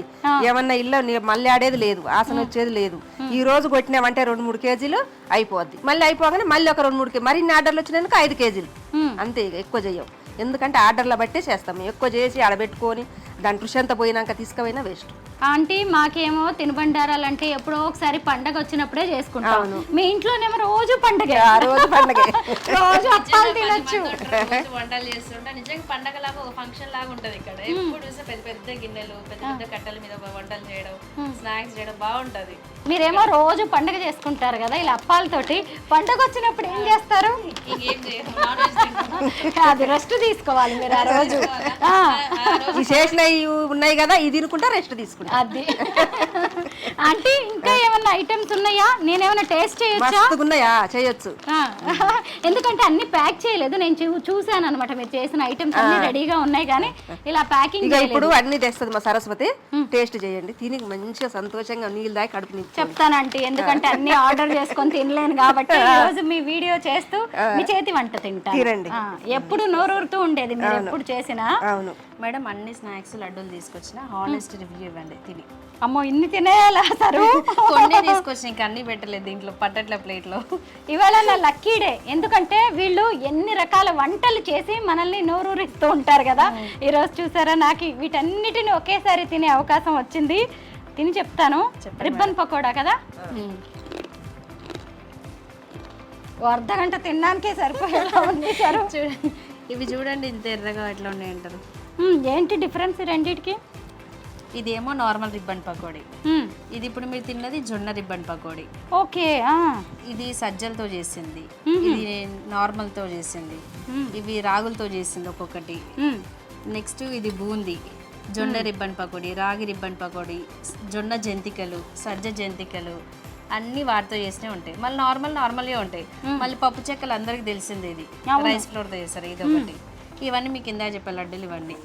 ఏమన్నా ఇల్లు మళ్ళీ ఆడేది లేదు, ఆసన వచ్చేది లేదు. ఈ రోజు కొట్టినామంటే 2-3 కేజీలు అయిపోద్ది, మళ్ళీ అయిపోగానే మళ్ళీ ఒక 2-3 కేజీ, మరిన్ని ఆర్డర్లు వచ్చినందుకు 5 కేజీలు అంతే. ఎక్కువ చెయ్యం, ఎందుకంటే ఆర్డర్ల బట్టే చేస్తాం. ఎక్కువ చేసి ఆడబెట్టుకొని దాని రుచి అంతా పోయినాక తీసుకుపోయినా వేస్ట్. ఆంటీ మాకేమో తినుబండారాలు అంటే ఎప్పుడో ఒకసారి పండగ వచ్చినప్పుడే చేసుకుంటాం. మీ ఇంట్లోనేమో రోజు పండగ, రోజు పండగ, రోజు అప్పాలు తినొచ్చు, వంటలు చేస్తుంటా. నిజంగా పండగ లాగా ఒక ఫంక్షన్ లాగా ఉంటది ఇక్కడ. ఎప్పుడు చూస్తే పెద్ద పెద్ద గిన్నెలు, పెద్ద పెద్ద కట్టెల మీద వంటలు చేయడం, స్నాక్స్ చేయడం బాగుంటది. మీరేమో రోజు పండగ చేసుకుంటారు కదా ఇలా అప్పాలతోటి. పండగ వచ్చినప్పుడు ఏం చేస్తారు? అది రెస్ట్ తీసుకోవాలి మీరు ఆ రోజు. చేసిన ఉన్నాయి కదా, ఇది తినుకుంటా రెస్ట్ తీసుకుంటా. అది అంటే ఇంకా ఏమన్నా ఐటమ్స్ ఉన్నాయా? నేనేమన్నా టేస్ట్ చేయొచ్చా? మస్తుగున్నాయా? చేయొచ్చు. ఎందుకంటే అన్ని ప్యాక్ చేయలేదు, నేను చూసాను అనమాట. మీరు చేసిన ఐటమ్స్ అన్ని రెడీగా ఉన్నాయి కానీ ఇలా ప్యాకింగ్ ఇప్పుడు అన్ని తెస్తుంది మా సరస్వతి. టేస్ట్ చేయండి, తిని మంచిగా సంతోషంగా నీళ్ళు దాకా కడుపు చెప్తానంటే, ఎందుకంటే అన్ని ఆర్డర్ చేసుకొని తినలేను కాబట్టి ఈ రోజు మీ వీడియో చేస్తూ మీ చేతి వంట తింటాను. ఎప్పుడు నోరూరుతూ ఉండేది మీరు ఎప్పుడు చేసినా. అవును మేడం, అన్ని స్నాక్స్ లడ్డూలు తీసుకొచ్చిన, హానెస్ట్ రివ్యూ ఇవ్వండి తిని. అమ్మో ఇన్ని తినేయాలా సారు? కొన్ని తీసుకొచ్చిన, ఇంకా అన్ని పెట్టలేదు దీంట్లో, పట్టట్ల ప్లేట్లో. ఇవాళ నా లక్కీ డే, ఎందుకంటే వీళ్ళు ఎన్ని రకాల వంటలు చేసి మనల్ని నోరూరిస్తూ ఉంటారు కదా. ఈరోజు చూసారా, నాకు వీటన్నిటిని ఒకేసారి తినే అవకాశం వచ్చింది. తిని చెప్తాను. రిబ్బన్ పకోడా కదా, అర్ధగంట తినడానికే సరిపోయేలా ఉంది సారు. చూడండి, ఇవి చూడండి ఇంత ఎర్రగా ఎట్లా ఉన్నాయి అంటారు. ఏంటి డిఫరెన్స్ రెండింటికి? ఇదేమో నార్మల్ రిబ్బన్ పకోడీ, ఇది ఇప్పుడు మీరు తిన్నది జొన్న రిబ్బన్ పకోడీ. ఓకే. ఇది సజ్జలతో చేసింది, ఇది నార్మల్ తో చేసింది, ఇవి రాగులతో చేసింది ఒక్కొక్కటి. నెక్స్ట్ ఇది బూందీ, జొన్న రిబ్బన్ పకోడీ, రాగి రిబ్బన్ పకోడీ, జొన్న జంతికలు, సజ్జ జంతికలు, అన్ని వాటితో చేసినవి ఉంటాయి. మళ్ళీ నార్మల్గా ఉంటాయి. మళ్ళీ పప్పు చెక్కలు అందరికి తెలిసింది, ఇది రైస్ ఫ్లోర్తో చేస్తారు, ఇది ఒకటి. ఇవన్నీ మీకు ఇందా చెప్పే లడ్డూలు ఇవన్నీ.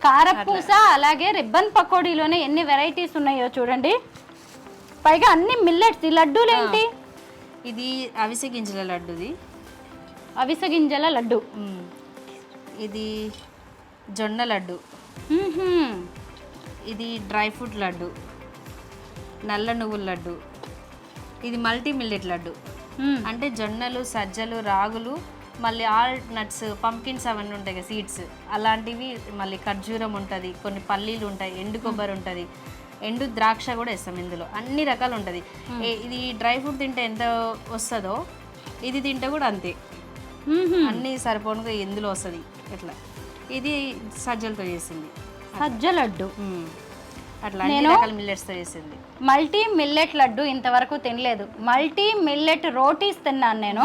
కారపూస అలాగే రిబ్బన్ పకోడీలోనే ఎన్ని వెరైటీస్ ఉన్నాయో చూడండి. పైగా అన్ని మిల్లెట్స్. ఈ లడ్డూలు ఏంటి? ఇది అవిసె గింజల లడ్డుది. అవిసె గింజల లడ్డు. ఇది జొన్న లడ్డు. ఇది డ్రై ఫ్రూట్ లడ్డు, నల్ల నువ్వుల లడ్డు. ఇది మల్టీ మిల్లెట్ లడ్డు, అంటే జొన్నలు, సజ్జలు, రాగులు, మళ్ళీ ఆల్ నట్స్, పంకిన్స్ అవన్నీ ఉంటాయి కదా, సీడ్స్ అలాంటివి. మళ్ళీ ఖర్జూరం ఉంటుంది, కొన్ని పల్లీలు ఉంటాయి, ఎండు కొబ్బరి ఉంటుంది, ఎండు ద్రాక్ష కూడా వేస్తాం ఇందులో. అన్ని రకాలు ఉంటుంది. ఇది డ్రై ఫ్రూట్ తింటే ఎంత వస్తుందో ఇది తింటే కూడా అంతే, అన్నీ సరిపోనుగా ఇందులో వస్తుంది ఇట్లా. ఇది సజ్జలతో చేసింది సజ్జ లడ్డు. అట్లా అన్ని రకాల మిల్లెట్స్తో చేసింది. మల్టీ మిల్లెట్ లడ్డు ఇంతవరకు తినలేదు. మల్టీ మిల్లెట్ రోటీస్ తిన్నాను నేను.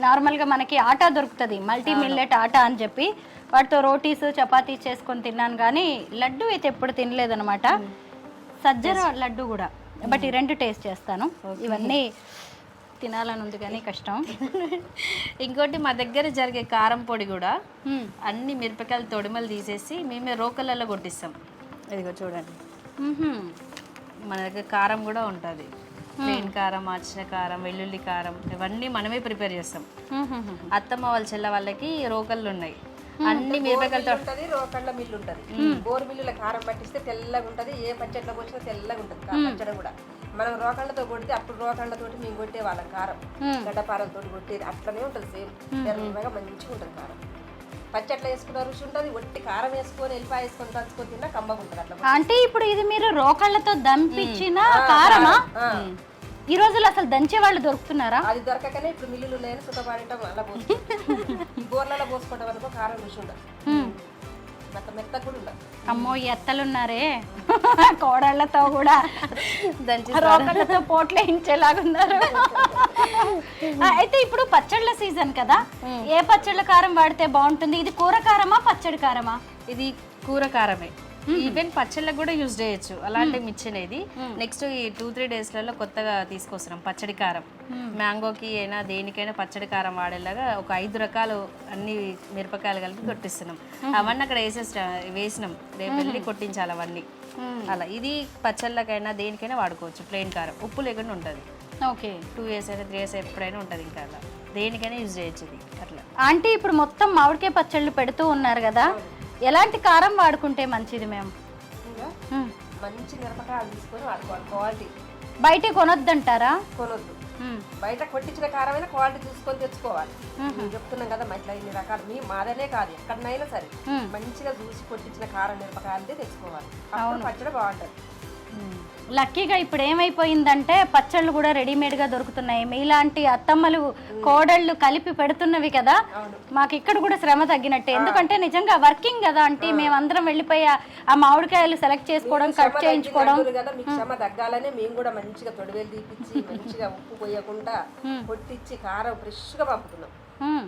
నార్మల్గా మనకి ఆటా దొరుకుతుంది, మల్టీ మిల్లెట్ ఆటా అని చెప్పి, వాటితో రోటీస్, చపాతీస్ చేసుకొని తిన్నాను కానీ లడ్డు అయితే ఎప్పుడు తినలేదు అనమాట. సజ్జ లడ్డు కూడా. బట్ ఈ రెండు టేస్ట్ చేస్తాను. ఇవన్నీ తినాలని ఉంది కానీ కష్టం. ఇంకోటి మా దగ్గర జరిగే కారం పొడి కూడా అన్ని మిరపకాయలు తొడిమలు తీసేసి మేమే రోకలలో కొట్టిస్తాం. ఇదిగో చూడండి, మన దగ్గర కారం కూడా ఉంటుంది. ప్లెయిన్ కారం, ఆచిన కారం, వెల్లుల్లి కారం, ఇవన్నీ మనమే ప్రిపేర్ చేస్తాం. అత్తమ్మ వాళ్ళ చెల్ల వాళ్ళకి రోకళ్ళు ఉన్నాయి. అన్ని మిరపకాయలతో రోకళ్ళ మిల్లు ఉంటుంది. బోర్ మిల్లుల కారం పట్టిస్తే తెల్లగా ఉంటుంది, ఏ పచ్చట్లో పోసినా తెల్లగా ఉంటుంది పచ్చడి కూడా. మనం రోకళ్ళతో కొడితే అప్పుడు రోకళ్ళతోటి మేము కొట్టే వాళ్ళం కారం, గడ్డపారలతో కొట్టేది అట్లనే ఉంటుంది. సేమ్ తెల్లగా మంచిగా ఉంటుంది కారం. పచ్చట్ల వేసుకున్న రుచి ఉంటుంది, ఒట్టి కారం వేసుకొని ఎల్లిపాయ వేసుకొని దంచుకొని తిన్నా కమ్మగా ఉంటుంది అట్లా. అంటే ఇప్పుడు ఇది మీరు రోకళ్ళతో దంపించిన కారమా? ఈ రోజులు అసలు దంచే వాళ్ళు దొరుకుతున్నారా? అది దొరకకనే ఇప్పుడు మిల్లులు లేని సుఖపడటం అలా పోసుకుంటాం. బోర్లలో పోసుకోవడం అనుకో కారం రుచి ఉండదు, మెత్త కూడా ఉండదు. అమ్మో ఎత్తలున్నారే కోడళ్లతో కూడా రోకళ్ళతో పోట్లు వేయించేలాగున్నారు. అయితే ఇప్పుడు పచ్చళ్ళ సీజన్ కదా, ఏ పచ్చళ్ళ కారం వాడితే బాగుంటుంది? ఇది కూర కారమా, పచ్చడి కారమా? ఇది కూర కారమే. ఈవెన్ పచ్చళ్ళకు కూడా యూజ్ చేయొచ్చు, అలాంటి మిర్చినేది. నెక్స్ట్ ఈ 2-3 డేస్లలో కొత్తగా తీసుకొస్తున్నాం పచ్చడి కారం. మ్యాంగోకి అయినా దేనికైనా పచ్చడి కారం వాడేలాగా ఒక 5 రకాలు అన్ని మిరపకాయలు కలిపి కొట్టిస్తున్నాం. అవన్నీ అక్కడ వేసినాం, రేపు వెళ్ళి కొట్టించాలి అవన్నీ. అలా ఇది పచ్చళ్ళకైనా దేనికైనా వాడుకోవచ్చు. ప్లెయిన్ కారం ఉప్పు లేకుండా ఉంటుంది. ఓకే, 2 years అయినా 3 years ఎప్పుడైనా ఉంటుంది. ఇంకా అలా దేనికైనా యూజ్ చేయొచ్చు ఇది. అట్లా ఆంటీ ఇప్పుడు మొత్తం మామిడికాయ పచ్చళ్ళు పెడుతూ ఉన్నారు కదా, ఎలాంటి కారం వాడుకుంటే మంచిది? మేము మంచి మిరపకాయలు తీసుకొని వాడుకోవాలి. క్వాలిటీ బయట కొనొద్దంటారా? కొనొద్దు. బయట కొట్టించిన కారమైనా క్వాలిటీ చూసుకొని తెచ్చుకోవాలి. చెప్తున్నాం కదా, ఇట్లా ఇన్ని రకాలు మీ మాదనే కాదు ఎక్కడనైనా సరే మంచిగా చూసి కొట్టించిన కారం మిరపకాయలదే తెచ్చుకోవాలి. అప్పుడు పచ్చడి బాగుంటుంది. లక్కీగా ఇప్పుడు ఏమైపోయిందంటే పచ్చళ్ళు కూడా రెడీమేడ్గా దొరుకుతున్నాయి. మీలాంటి అత్తమ్మలు, కోడళ్ళు కలిపి పెడుతున్నవి కదా, మాకు ఇక్కడ కూడా శ్రమ తగ్గినట్టే. ఎందుకంటే నిజంగా వర్కింగ్ కదా అంటే మేమందరం వెళ్ళిపోయి ఆ మామిడికాయలు సెలెక్ట్ చేసుకోవడం, కట్ చేయించుకోవడం. మీకు శ్రమ తగ్గాలనే మేము కూడా మంచిగా తొడివేలు తీపిచ్చి మంచిగా ఉప్పు పోయకుండా కొట్టించి కారం ఫ్రెష్గా పంపుతున్నాం.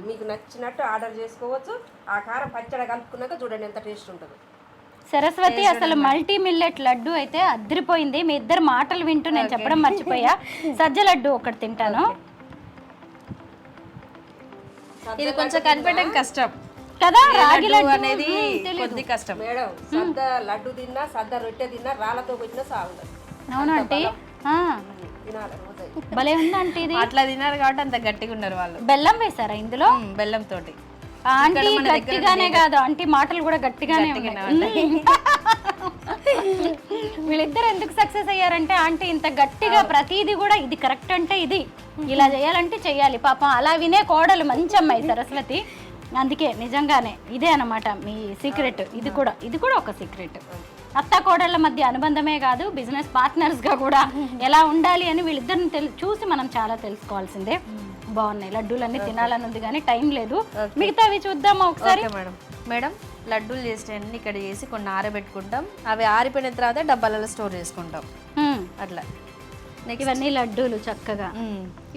మీకు నచ్చినట్టు ఆర్డర్ చేసుకోవచ్చు. ఆ కారం పచ్చడి కలుపుకున్నాక చూడండి ఎంత టేస్ట్ ఉంటుందో. సరస్వతి అసలు మల్టీ మిల్లెట్ లడ్డు అయితే అదిరిపోయింది. మీ ఇద్దరు మాటలు వింటూ నేను చెప్పడం మర్చిపోయా. సజ్జ లడ్డు ఒకటి తింటాను ఇది కొంచెం కనిపెట్టడం కష్టం కదా. రాగి లడ్డు లడ్డు అనేది కొద్ది కష్టం మేడం సద్ద లడ్డు తిన్నా సద్ద రొట్టె తిన్నా రాళ్ళతో పెట్టినా సాగుండదు. అవునంటే తినాలి రోజు. భలే ఉందంటే ఇది. అట్లా తిన్నారు కాబట్టి అంత గట్టిగా ఉన్నారు వాళ్ళు. బెల్లం వేసారా ఇందులో? బెల్లం తోటి. ఆంటీ గట్టిగానే కాదు, ఆంటీ మాటలు కూడా గట్టిగానే ఉన్నాయి. వీళ్ళిద్దరు ఎందుకు సక్సెస్ అయ్యారంటే ఆంటీ ఇంత గట్టిగా ప్రతిదీ కూడా ఇది కరెక్ట్ అంటే ఇది ఇలా చేయాలంటే చెయ్యాలి. పాపం అలా వినే కోడలు మంచి అమ్మాయి సరస్వతి. అందుకే నిజంగానే ఇదే అన్నమాట మీ సీక్రెట్. ఇది కూడా ఒక సీక్రెట్. అత్త కోడళ్ళ మధ్య అనుబంధమే కాదు, బిజినెస్ పార్ట్నర్స్ గా కూడా ఎలా ఉండాలి అని వీళ్ళిద్దరిని చూసి మనం చాలా తెలుసుకోవాల్సిందే. బాగున్నాయి లడ్డూలన్నీ తినాలని ఉంది కానీ టైం లేదు. మిగతావి చూద్దామా ఒకసారి? మేడం లడ్డూలు చేసేటన్ని ఇక్కడ చేసి కొన్ని ఆరబెట్టుకుంటాం. అవి ఆరిపోయిన తర్వాత డబ్బాలలో స్టోర్ చేసుకుంటాం అట్లా. ఇవన్నీ లడ్డూలు చక్కగా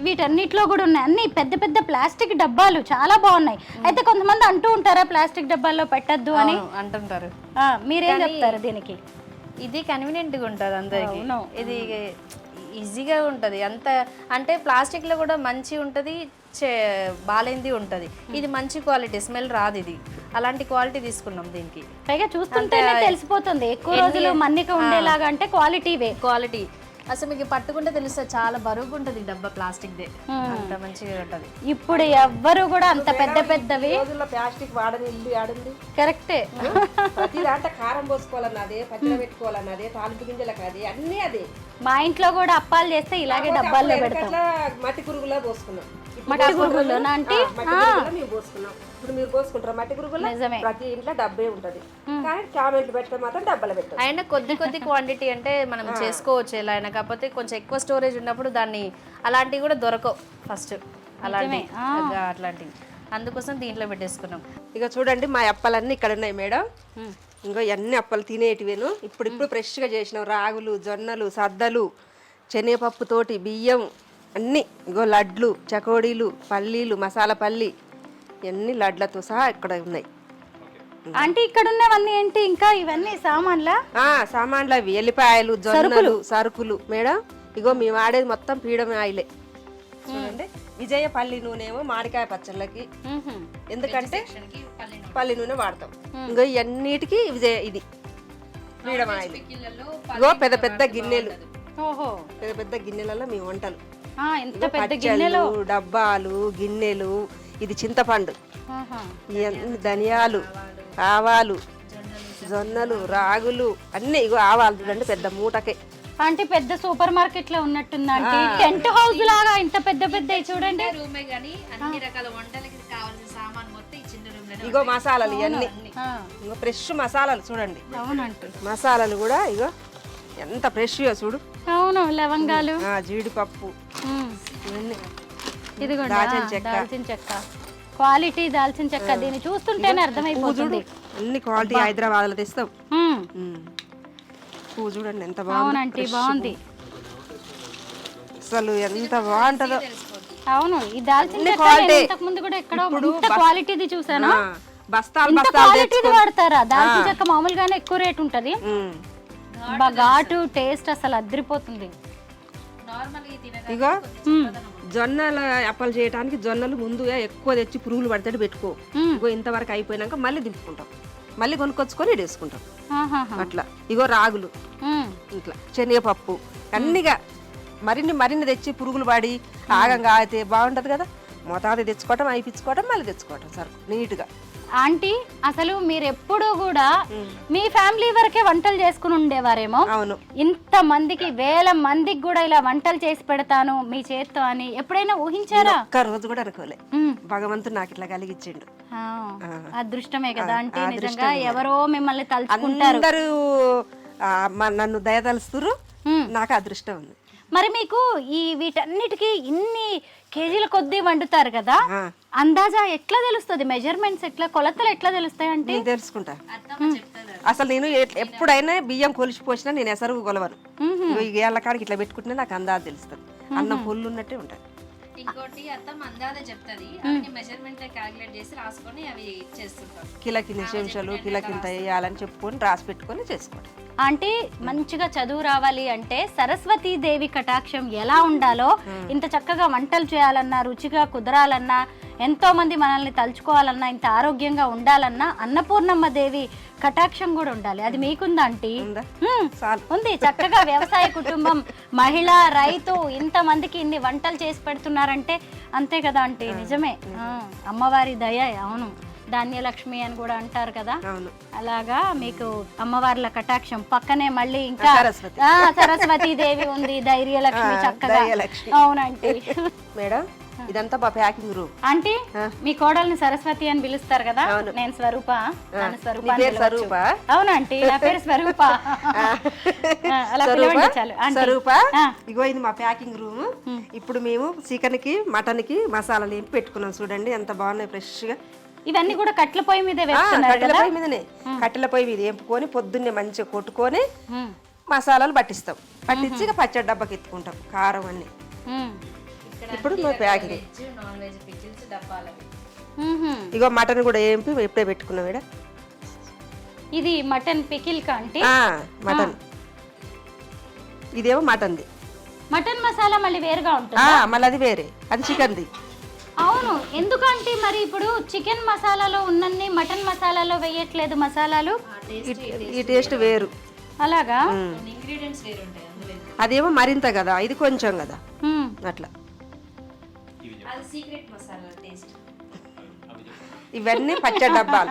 వీటన్నిటిలో కూడా ఉన్నాయి. అన్ని పెద్ద పెద్ద ప్లాస్టిక్ డబ్బాలు చాలా బాగున్నాయి. అయితే కొంతమంది అంటూ ఉంటారా ప్లాస్టిక్ డబ్బాల్లో పెట్టద్దు అని అంటుంటారు. మీరేం చెప్తారు దీనికి? ఇది కన్వీనియంట్గా ఉంటుంది అందరికి. ఇది ఈజీగా ఉంటుంది. అంత అంటే ప్లాస్టిక్లో కూడా మంచి ఉంటుంది, బాలేంది ఉంటుంది. ఇది మంచి క్వాలిటీ, స్మెల్ రాదు. ఇది అలాంటి క్వాలిటీ తీసుకున్నాం దీనికి. పైగా చూస్తుంటేనే తెలిసిపోతుంది ఎక్కువ రోజులు మన్నిక ఉండేలాగా అంటే క్వాలిటీ అసలు మీకు పట్టుకుంటే తెలుస్తుంది. చాలా బరువుగా ఉంటుంది డబ్బా ప్లాస్టిక్దే, అంత మంచిగా ఉంటుంది. ఇప్పుడు ఎవ్వరు కూడా అంత పెద్ద పెద్దవి రోజుల్లో ప్లాస్టిక్ వాడని ఇల్లు ఆడింది. కరెక్టే. ప్రతి దాంట్లో కారం పోసుకోవాలన్నదే, పచ్చడి పెట్టుకోవాలన్నదే, తాలింపు గింజలకు అదే, అన్నీ అదే. మా ఇంట్లో కూడా అప్పాలు చేస్తే ఇలాగే డబ్బాల్లో పెడతాం. మట్టి గురుగులా పోసుకున్నాం. మట్టి గురుగులు అంటే మేము పోసుకున్నాం. ఇప్పుడు మీరు పోసుకుంటారా మట్టి గురుగులు? నిజమే. ప్రతి ఇంట్లో డబ్బే ఉంటది, కానీ కామెంట్లు పెట్టడం మాత్రం డబ్బాలు పెట్టాం. అయినా కొద్ది క్వాంటిటీ అంటే మనం చేసుకోవచ్చు ఎలా అయినా. కాకపోతే కొంచెం ఎక్కువ స్టోరేజ్ ఉన్నప్పుడు దాన్ని అలాంటివి కూడా దొరకవు ఫస్ట్, అట్లాంటివి. అందుకోసం దీంట్లో పెట్టేసుకున్నాం. ఇక చూడండి మా అప్పలన్నీ ఇక్కడ ఉన్నాయి మేడం. ఇంకో అన్ని అప్పలు తినేటివేను. ఇప్పుడు ఫ్రెష్గా చేసినాం. రాగులు, జొన్నలు, సద్దలు, శనగపప్పుతోటి బియ్యం అన్నీ. ఇగో లడ్లు, చకోడీలు, పల్లీలు, మసాలా పల్లి ఇవన్నీ లడ్లతో సహా ఇక్కడ ఉన్నాయి. అంటే ఇక్కడ ఉన్నవన్నీ ఏంటి ఇంకా ఇవన్నీ సామాన్లా? సామాన్లు అవి ఎల్లిపాయలు, జొన్నలు, సరుకులు మేడం. ఇగో మేము ఆడేది మొత్తం పీడం ఆయిలే. చూడండి విజయ పల్లి నూనె మామిడికాయ పచ్చళ్ళకి, ఎందుకంటే పల్లి నూనె వాడతాం. ఇంకో ఇవన్నిటికి విజయ ఇది పీడం ఆయిల్. ఇగో పెద్ద పెద్ద గిన్నెలు, పెద్ద పెద్ద గిన్నెలలో మీ వంటలు. పచ్చళ్ళు, డబ్బాలు, గిన్నెలు. ఇది చింతపండు, ఇవన్నీ ధనియాలు, ఆవాలు, జొన్నలు, రాగులు అన్ని. ఇగో ఆవాలు చూడండి పెద్ద మూటకే. అంటే పెద్ద సూపర్ మార్కెట్ లో ఉన్నట్టుందంటే, టెంట్ హౌస్ లాగా ఇంత పెద్ద పెద్ద చూడండి. ఇగో మసాలాలు ఇవన్నీ. ఇగో ఫ్రెష్ మసాలాలు చూడండి. అవునంటే మసాలాలు కూడా ఇగో ఎంత ఫ్రెష్ చూడు. అవును, లవంగాలు, జీడిపప్పు, ఇది కూడా దాల్చిన చెక్క. క్వాలిటీ దాల్చిన చెక్క. దీన్ని చూస్తుంటేనే అర్థమైపోతుంది. అన్ని క్వాలిటీ హైదరాబాద్ లో తెస్తాం. పువ్వు చూడండి ఎంత బాగుంది. బాగుంది అసలు, ఎంత బాగుంటదో. అవును, ఈ దాల్చిన చెక్క ఇంతకు ముందు కూడా ఎక్కడో క్వాలిటీది చూసాను. బస్తాలు క్వాలిటీది వాడతారా? దాల్చిన చెక్క మామూలుగానే ఎక్కువ రేట్ ఉంటది. ఘాటు టేస్ట్ అసలు అదిరిపోతుంది. ఇగో జొన్నల అప్పలు చేయడానికి జొన్నలు ముందుగా ఎక్కువ తెచ్చి పురుగులు పడితే పెట్టుకో. ఇగో ఇంతవరకు అయిపోయినాక మళ్ళీ దింపుకుంటాం, మళ్ళీ కొనుక్కొచ్చుకొని వేసుకుంటాం అట్లా. ఇగో రాగులు ఇట్లా, శనగపప్పు అన్నిగా మరిన్ని తెచ్చి పురుగులు పడి ఆగంగా అయితే బాగుంటది కదా. మోతాదు తెచ్చుకోవటం, అయిపించుకోవటం, మళ్ళీ తెచ్చుకోవటం సరుకు నీట్గా. ఆంటీ అసలు మీరు ఎప్పుడు కూడా మీ ఫ్యామిలీ వరకే వంటలు చేసుకుని ఉండేవారేమో. అవును, ఇంత మందికి, వేల మందికి కూడా ఇలా వంటలు చేసి పెడతాను మీ చేత్తో అని ఎప్పుడైనా ఊహించారా? ఒక్క రోజు కూడా అనుకోలే. భగవంతుడు నాకు ఇట్లా కలిగించిండు. అదృష్టమే కదా అంటే. నిజంగా ఎవరో మిమ్మల్ని తలుచుకుంటారు, అందరూ నన్ను దయతలుస్తురు. నాకు అదృష్టం ఉంది. మరి మీకు ఈ వీటన్నిటికీ ఇన్ని కేజీల కొద్దీ వండుతారు కదా, అందాజా ఎట్లా తెలుస్తుంది? మెజర్మెంట్స్ ఎట్లా, కొలతలు ఎట్లా తెలుస్తాయి అంటే? నేను తెలుసుకుంటా. అసలు నేను ఎప్పుడైనా బియ్యం కొలిచిపోసినా నేను ఎసరు కొలవను. ఏళ్ళ కాడికి ఇట్లా పెట్టుకుంటే నాకు అందాజ తెలుస్తుంది. అన్నం పొల్లు ఉన్నట్టే ఉంటుంది. ఇంకోటి అత్తం అందాదే చెప్తుంది అన్ని మెజర్మెంట్ క్యాలిక్యులేట్ చేసి రాసుకొని అవి చేస్తుంటారు. కిలోకింత చెంచాలు కిలోకింత వేయాలని చెప్పుకొని రాసి పెట్టుకొని చేసుకోండి. ఆంటీ మంచిగా చదువు రావాలి అంటే సరస్వతీదేవి కటాక్షం ఎలా ఉండాలో, ఇంత చక్కగా వంటలు చేయాలన్నా, రుచిగా కుదరాలన్నా, ఎంతో మంది మనల్ని తలుచుకోవాలన్నా, ఇంత ఆరోగ్యంగా ఉండాలన్నా అన్నపూర్ణమ్మ దేవి కటాక్షం కూడా ఉండాలి. అది మీకుందా ఆంటీ? ఉంది. చక్కగా వ్యవసాయ కుటుంబం, మహిళ, రైతు, ఇంత మందికి ఇన్ని వంటలు చేసి పెడుతున్నారంటే అంతే కదా ఆంటీ? నిజమే, అమ్మవారి దయ. అవును, ధాన్యలక్ష్మి అని కూడా అంటారు కదా, అలాగా మీకు అమ్మవార్ల కటాక్షం. పక్కనే మళ్ళీ ఇంకా సరస్వతీ దేవి ఉంది, ధైర్యలక్ష్మి, చక్కగా. అవునంటీ. మేడం ఇదంతా మా ప్యాకింగ్ రూమ్. ఆంటీ మీ కోడల్ని సరస్వతి అని పిలుస్తారు కదా, నేను స్వరూప. స్వరూప? అవునంటీ, నా పేరు స్వరూప. అలా పిలవండి చాలు. స్వరూప, ఇగో ఇది మా ప్యాకింగ్ రూమ్. ఇప్పుడు మేము చికెన్ కి మటన్ కి మసాలాలు ఏం పెట్టుకున్నాం చూడండి, ఎంత బాగున్నాయి ఫ్రెష్ గా. ఇవన్నీ కూడా కట్టెల పొయ్యి మీద వేస్తున్నారు. కట్టెల పొయ్యి మీదనే, కట్టెల పొయ్యి మీద వేపుకొని పొద్దున్నే మంచిగా కొట్టుకొని మసాలాలు పట్టిస్తాం. పట్టించి ఇక పచ్చడి డబ్బాకి ఎత్తుకుంటాం కారం అన్ని. ఇప్పుడు మా ప్యాకింగ్. ఇగో మటన్ కూడా ఏంపి ఎప్పుడే పెట్టుకున్నాం ఇక్కడ. ఇది మటన్ పికిల్ కాంటి. మటన్ ఇదేమో మటన్ది. మటన్ మసాలా మళ్ళీ వేరుగా ఉంటుంది. మళ్ళీ అది వేరే, అది చికెన్ది. అవును, ఎందుకంటే మరి ఇప్పుడు చికెన్ మసాలాలో ఉన్నన్ని మటన్ మసాలాలో వేయట్లేదు మసాలాలు. ఈ టేస్ట్ వేరు. అలాగా, అదేమో మరింత కదా, ఇది కొంచెం కదా, అట్లా. ఇవన్నీ పచ్చడి డబ్బాలు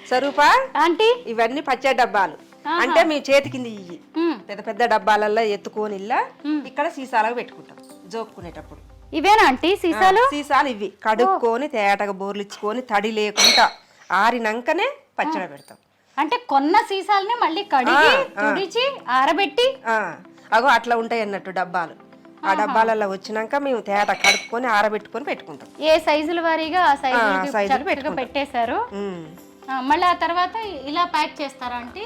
స్వరూప ఆంటీ, ఇవన్నీ పచ్చడి డబ్బాలు. అంటే మీ చేతి కింద ఇవి పెద్ద పెద్ద డబ్బాలలో ఎత్తుకొని ఇక్కడ సీసాలకు పెట్టుకుంటాం జోక్కునేటప్పుడు. ఇవేనా ఆంటీ సీసాలు? సీసాలు ఇవి కడుక్కొని తేటగా బోర్లు ఇచ్చుకొని తడి లేకుండా ఆరినాకనే పచ్చడి పెడతాం. అంటే కొన్న సీసాలని మళ్ళీ కడిగి తుడిచి ఆరబెట్టి అగో అట్లా ఉంటాయి అన్నట్టు డబ్బాలు. ఆ డబ్బాలలో వచ్చినాక మేము తేట కడుక్కొని ఆరబెట్టుకొని పెట్టుకుంటాం. ఏ సైజుల వారీగా ఆ సైజులు పెట్టేశారు. మళ్ళీ ఆ తర్వాత ఇలా ప్యాక్ చేస్తారా ఆంటీ?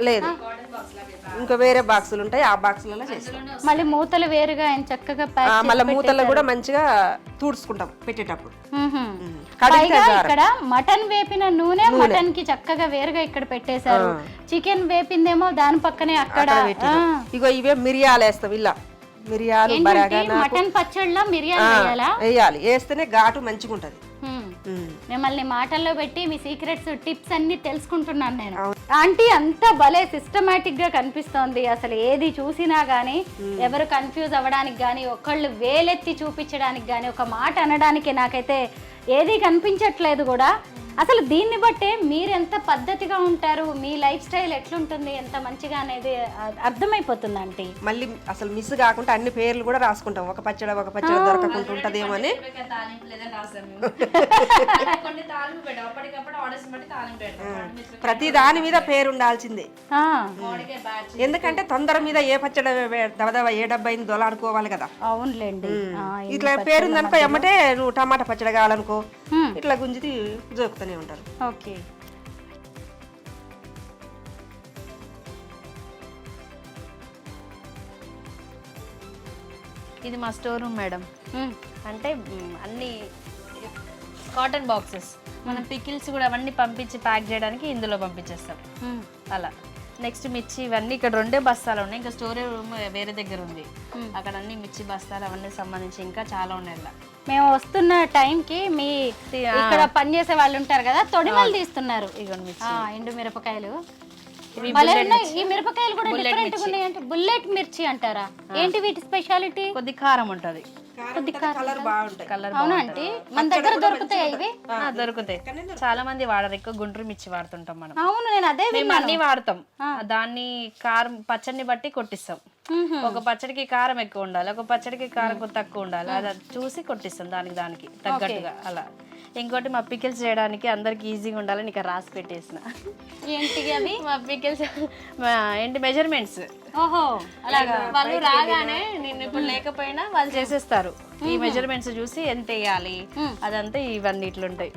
లేదు, ఇంకా వేరే బాక్సులు ఉంటాయి, ఆ బాక్సులలో చేస్తాం. మళ్ళీ మూతలు వేరుగా చక్కగా ప్యాక్. మళ్ళీ మూతల్లో కూడా మంచిగా తుడుచుకుంటాం పెట్టేటప్పుడు. ఇక్కడ మటన్ వేపిన నూనె మటన్ కి చక్కగా వేరుగా ఇక్కడ పెట్టేశారు. చికెన్ వేపిందేమో దాని పక్కనే అక్కడ. ఇగో ఇవే మిరియాలు వేస్తాం. ఇలా మిరియాలు మటన్ పచ్చడిలో మిరియాలు వేయాలి, వేస్తేనే ఘాటు మంచిగా ఉంటది. మిమ్మల్ని మాటల్లో పెట్టి మీ సీక్రెట్స్ టిప్స్ అన్ని తెలుసుకుంటున్నాను నేను. ఆంటీ అంతా భలే సిస్టమేటిక్ గా కనిపిస్తోంది. అసలు ఏది చూసినా గానీ ఎవరు కన్ఫ్యూజ్ అవ్వడానికి గానీ, ఒకళ్ళు వేలెత్తి చూపించడానికి గానీ, ఒక మాట అనడానికి నాకైతే ఏది కనిపించట్లేదు కూడా. అసలు దీన్ని బట్టే మీరు ఎంత పద్ధతిగా ఉంటారు, మీ లైఫ్ స్టైల్ ఎట్లుంటుంది, ఎంత మంచిగా అనేది అర్థమైపోతుంది ఆంటీ. మళ్ళీ అసలు మిస్ కాకుండా అన్ని పేర్లు కూడా రాసుకుంటాం. ఒక పచ్చడి దొరకకుండా ఉంటదేమో అని. ప్రతి దాని మీద పేరు ఉండాల్సిందే, ఎందుకంటే తొందర మీద ఏ పచ్చడి ఏ డబ్బా అయింది దొలాడుకోవాలి కదా. అవునులేండి. ఇట్లా పేరుందనుకో ఎమ్మటే నువ్వు టమాటా పచ్చడి కావాలనుకో ఇట్లా గుంజిది జోకుతూనే ఉంటారు. ఓకే, ఇది మా స్టోర్ రూమ్ మేడం. అంటే అన్ని కాటన్ బాక్సెస్, మనం పికిల్స్ కూడా అవన్నీ పంపించి ప్యాక్ చేయడానికి ఇందులో పంపించేస్తాం. అలా నెక్స్ట్ మిర్చి ఇవన్నీ ఇక్కడ 2 బస్తాలు ఉన్నాయి. ఇంకా స్టోరేజ్ రూమ్ వేరే దగ్గర ఉంది, అక్కడ అన్ని మిర్చి బస్తాలు అవన్నీ సంబంధించి ఇంకా చాలా ఉన్నాయి. మేము వస్తున్న టైంకి మీ ఇక్కడ పనిచేసే వాళ్ళు ఉంటారు కదా, తొడిమలు తీస్తున్నారు. ఎండు మిరపకాయలు. ఈ మిరపకాయలు కూడా డిఫరెంట్ గా ఉన్నాయంటే బుల్లెట్ మిర్చి అంటారా ఏంటి? వీటి స్పెషాలిటీ కొద్ది కారం ఉంటది. అవునంటే మన దగ్గర దొరుకుతాయి ఇవి? దొరుకుతాయి. చాలా మంది వాడరు, ఎక్కువ గుంటూరు మిర్చి వాడుతుంటాం మనం. అవును, నేను అదే మేము అన్ని వాడతాం. దాన్ని కారం పచ్చడిని బట్టి కొట్టిస్తాం. ఒక పచ్చడికి కారం ఎక్కువ ఉండాలి, ఒక పచ్చడికి కారం తక్కువ ఉండాలి, అది చూసి కొట్టిస్తాం దానికి తగ్గట్టుగా. అలా ఇంకోటి మా పికిల్స్ చేయడానికి అందరికి ఈజీగా ఉండాలని ఇక్కడ రాసి పెట్టేసిన. ఏంటి అవి? మా పికిల్స్ ఏంటి మెజర్మెంట్స్. ఓహో, అలాగా. వాళ్ళు రాగానే నేను ఇప్పుడు లేకపోయినా వాళ్ళు చేసేస్తారు. ఈ మెజర్మెంట్స్ చూసి ఎంత వేయాలి అదంతా ఇవన్నీ ఇట్లుంటాయి.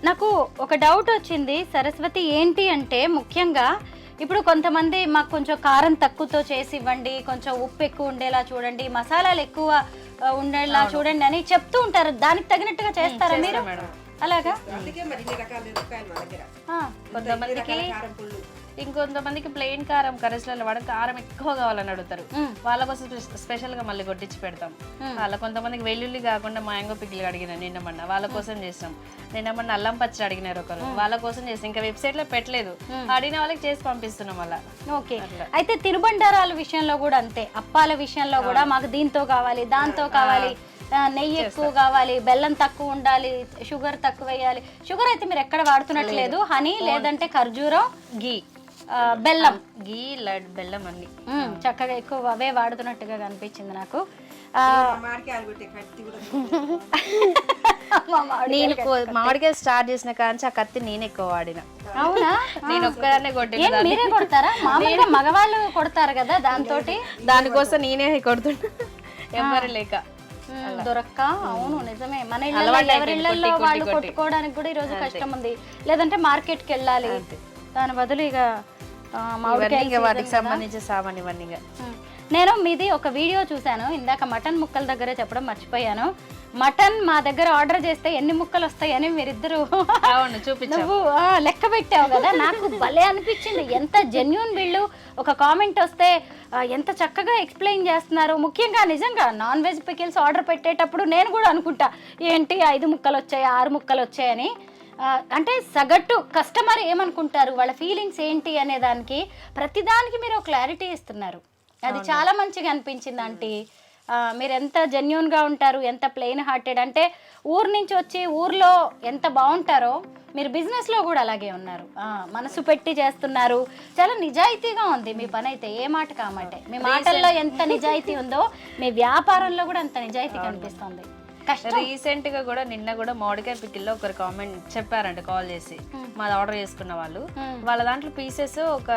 నాకు ఒక డౌట్ వచ్చింది సరస్వతి, ఏంటి అంటే ముఖ్యంగా ఇప్పుడు కొంతమంది మాకు కొంచెం కారం తక్కువతో చేసి ఇవ్వండి, కొంచెం ఉప్పు ఎక్కువ ఉండేలా చూడండి, మసాలాలు ఎక్కువ ఉండేలా చూడండి అని చెప్తూ ఉంటారు. దానికి తగినట్టుగా చేస్తారా మీరు? అలాగా అందుకే మరి ఇన్ని రకాల మిరపకాయలు మా దగ్గర. కొంతమందికి ఇంకొంతమందికి ప్లెయిన్ కారం కర్రీస్లలో వాడు కారం ఎక్కువ కావాలని అడుగుతారు. వాళ్ళ కోసం స్పెషల్ గా మళ్ళీ కొట్టించి పెడతాం. వాళ్ళ కొంతమందికి వెల్లుల్లి కాకుండా మ్యాంగో పికిల్ అడిగిన నిన్న మొన్న వాళ్ళ కోసం చేస్తాం. నిన్న మొన్న అల్లం పచ్చడి అడిగినారు ఒకరు, వాళ్ళ కోసం చేస్తాం. ఇంకా వెబ్సైట్ లో పెట్టలేదు, అడిగిన వాళ్ళకి చేసి పంపిస్తున్నాం అలా. ఓకే. అయితే తినుబండారాల విషయంలో కూడా అంతే, అప్పాల విషయంలో కూడా మాకు దీంతో కావాలి దాంతో కావాలి, నెయ్యి ఎక్కువ కావాలి, బెల్లం తక్కువ ఉండాలి, షుగర్ తక్కువ వేయాలి. షుగర్ అయితే మీరు ఎక్కడ వాడుతున్నట్లేదు, హనీ లేదంటే ఖర్జూరం, గీ, బెల్లం, గీ, లడ్, బెల్లం అన్ని చక్కగా ఎక్కువ అవే వాడుతున్నట్టుగా కనిపించింది నాకు. మామిడికాయలు కొట్టే కత్తి కూడా నేను మామిడికాయ స్టార్ట్ చేసిన కాంచి ఆ కత్తి నేను ఎక్కువ వాడిన. అవునా? నేను ఒక్కదాన్నే కొట్టిన. మీరే కొడతారా? మామూలుగా మగవాళ్ళు కొడతారు కదా దాంతో. దానికోసం నేనే కొడుతున్నా ఎవరు లేక దొరక్క. అవును నిజమే, మన ఇళ్ళల్లో వాళ్ళు కొట్టుకోవడానికి కూడా ఈ రోజు కష్టం ఉంది, లేదంటే మార్కెట్ కి వెళ్ళాలి. దాని బదులు ఇక వాటికి సంబంధించిన సామాన్ ఇవన్నీ. నేను మీది ఒక వీడియో చూశాను ఇందాక, మటన్ ముక్కల దగ్గర చెప్పడం మర్చిపోయాను. మటన్ మా దగ్గర ఆర్డర్ చేస్తే ఎన్ని ముక్కలు వస్తాయని మీరిద్దరు నువ్వు లెక్క పెట్టావు కదా, నాకు భలే అనిపించింది. ఎంత జెన్యూన్ వీళ్ళు. ఒక కామెంట్ వస్తే ఎంత చక్కగా ఎక్స్ప్లెయిన్ చేస్తున్నారు. ముఖ్యంగా నిజంగా నాన్ వెజ్ పికిల్స్ ఆర్డర్ పెట్టేటప్పుడు నేను కూడా అనుకుంటా, ఏంటి 5 ముక్కలు వచ్చాయి 6 ముక్కలు వచ్చాయని. అంటే సగటు కస్టమర్ ఏమనుకుంటారు, వాళ్ళ ఫీలింగ్స్ ఏంటి అనే దానికి ప్రతిదానికి మీరు క్లారిటీ ఇస్తున్నారు. అది చాలా మంచిగా అనిపించింది ఆంటీ. మీరు ఎంత జెన్యూన్గా ఉంటారు, ఎంత ప్లెయిన్ హార్టెడ్. అంటే ఊరు నుంచి వచ్చి ఊర్లో ఎంత బాగుంటారో మీరు బిజినెస్లో కూడా అలాగే ఉన్నారు. మనసు పెట్టి చేస్తున్నారు. చాలా నిజాయితీగా ఉంది మీ పని అయితే, ఏ మాట కామాటే. మీ మాటల్లో ఎంత నిజాయితీ ఉందో మీ వ్యాపారంలో కూడా అంత నిజాయితీ కనిపిస్తుంది. రీసెంట్ గా కూడా నిన్న కూడా మామిడికాయ పికిల్లో ఒకరు కామెంట్ చెప్పారంట, కాల్ చేసి మాది ఆర్డర్ చేసుకున్న వాళ్ళు. వాళ్ళ దాంట్లో పీసెస్ ఒక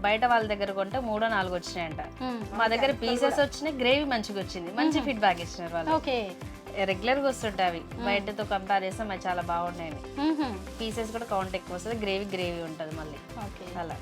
బయట వాళ్ళ దగ్గర కొంటే 3-4 వచ్చినాయంట. మా దగ్గర పీసెస్ వచ్చినాయి, గ్రేవీ మంచిగా వచ్చింది, మంచి ఫీడ్బ్యాక్ ఇచ్చినారు వాళ్ళు. రెగ్యులర్ గా వస్తుంటాయి అవి, బయటతో కంపేర్ చేస్తే మాది చాలా బాగున్నాయి. పీసెస్ కూడా కౌంట్ ఎక్కువ వస్తుంది, గ్రేవీ ఉంటుంది మళ్ళీ అలా.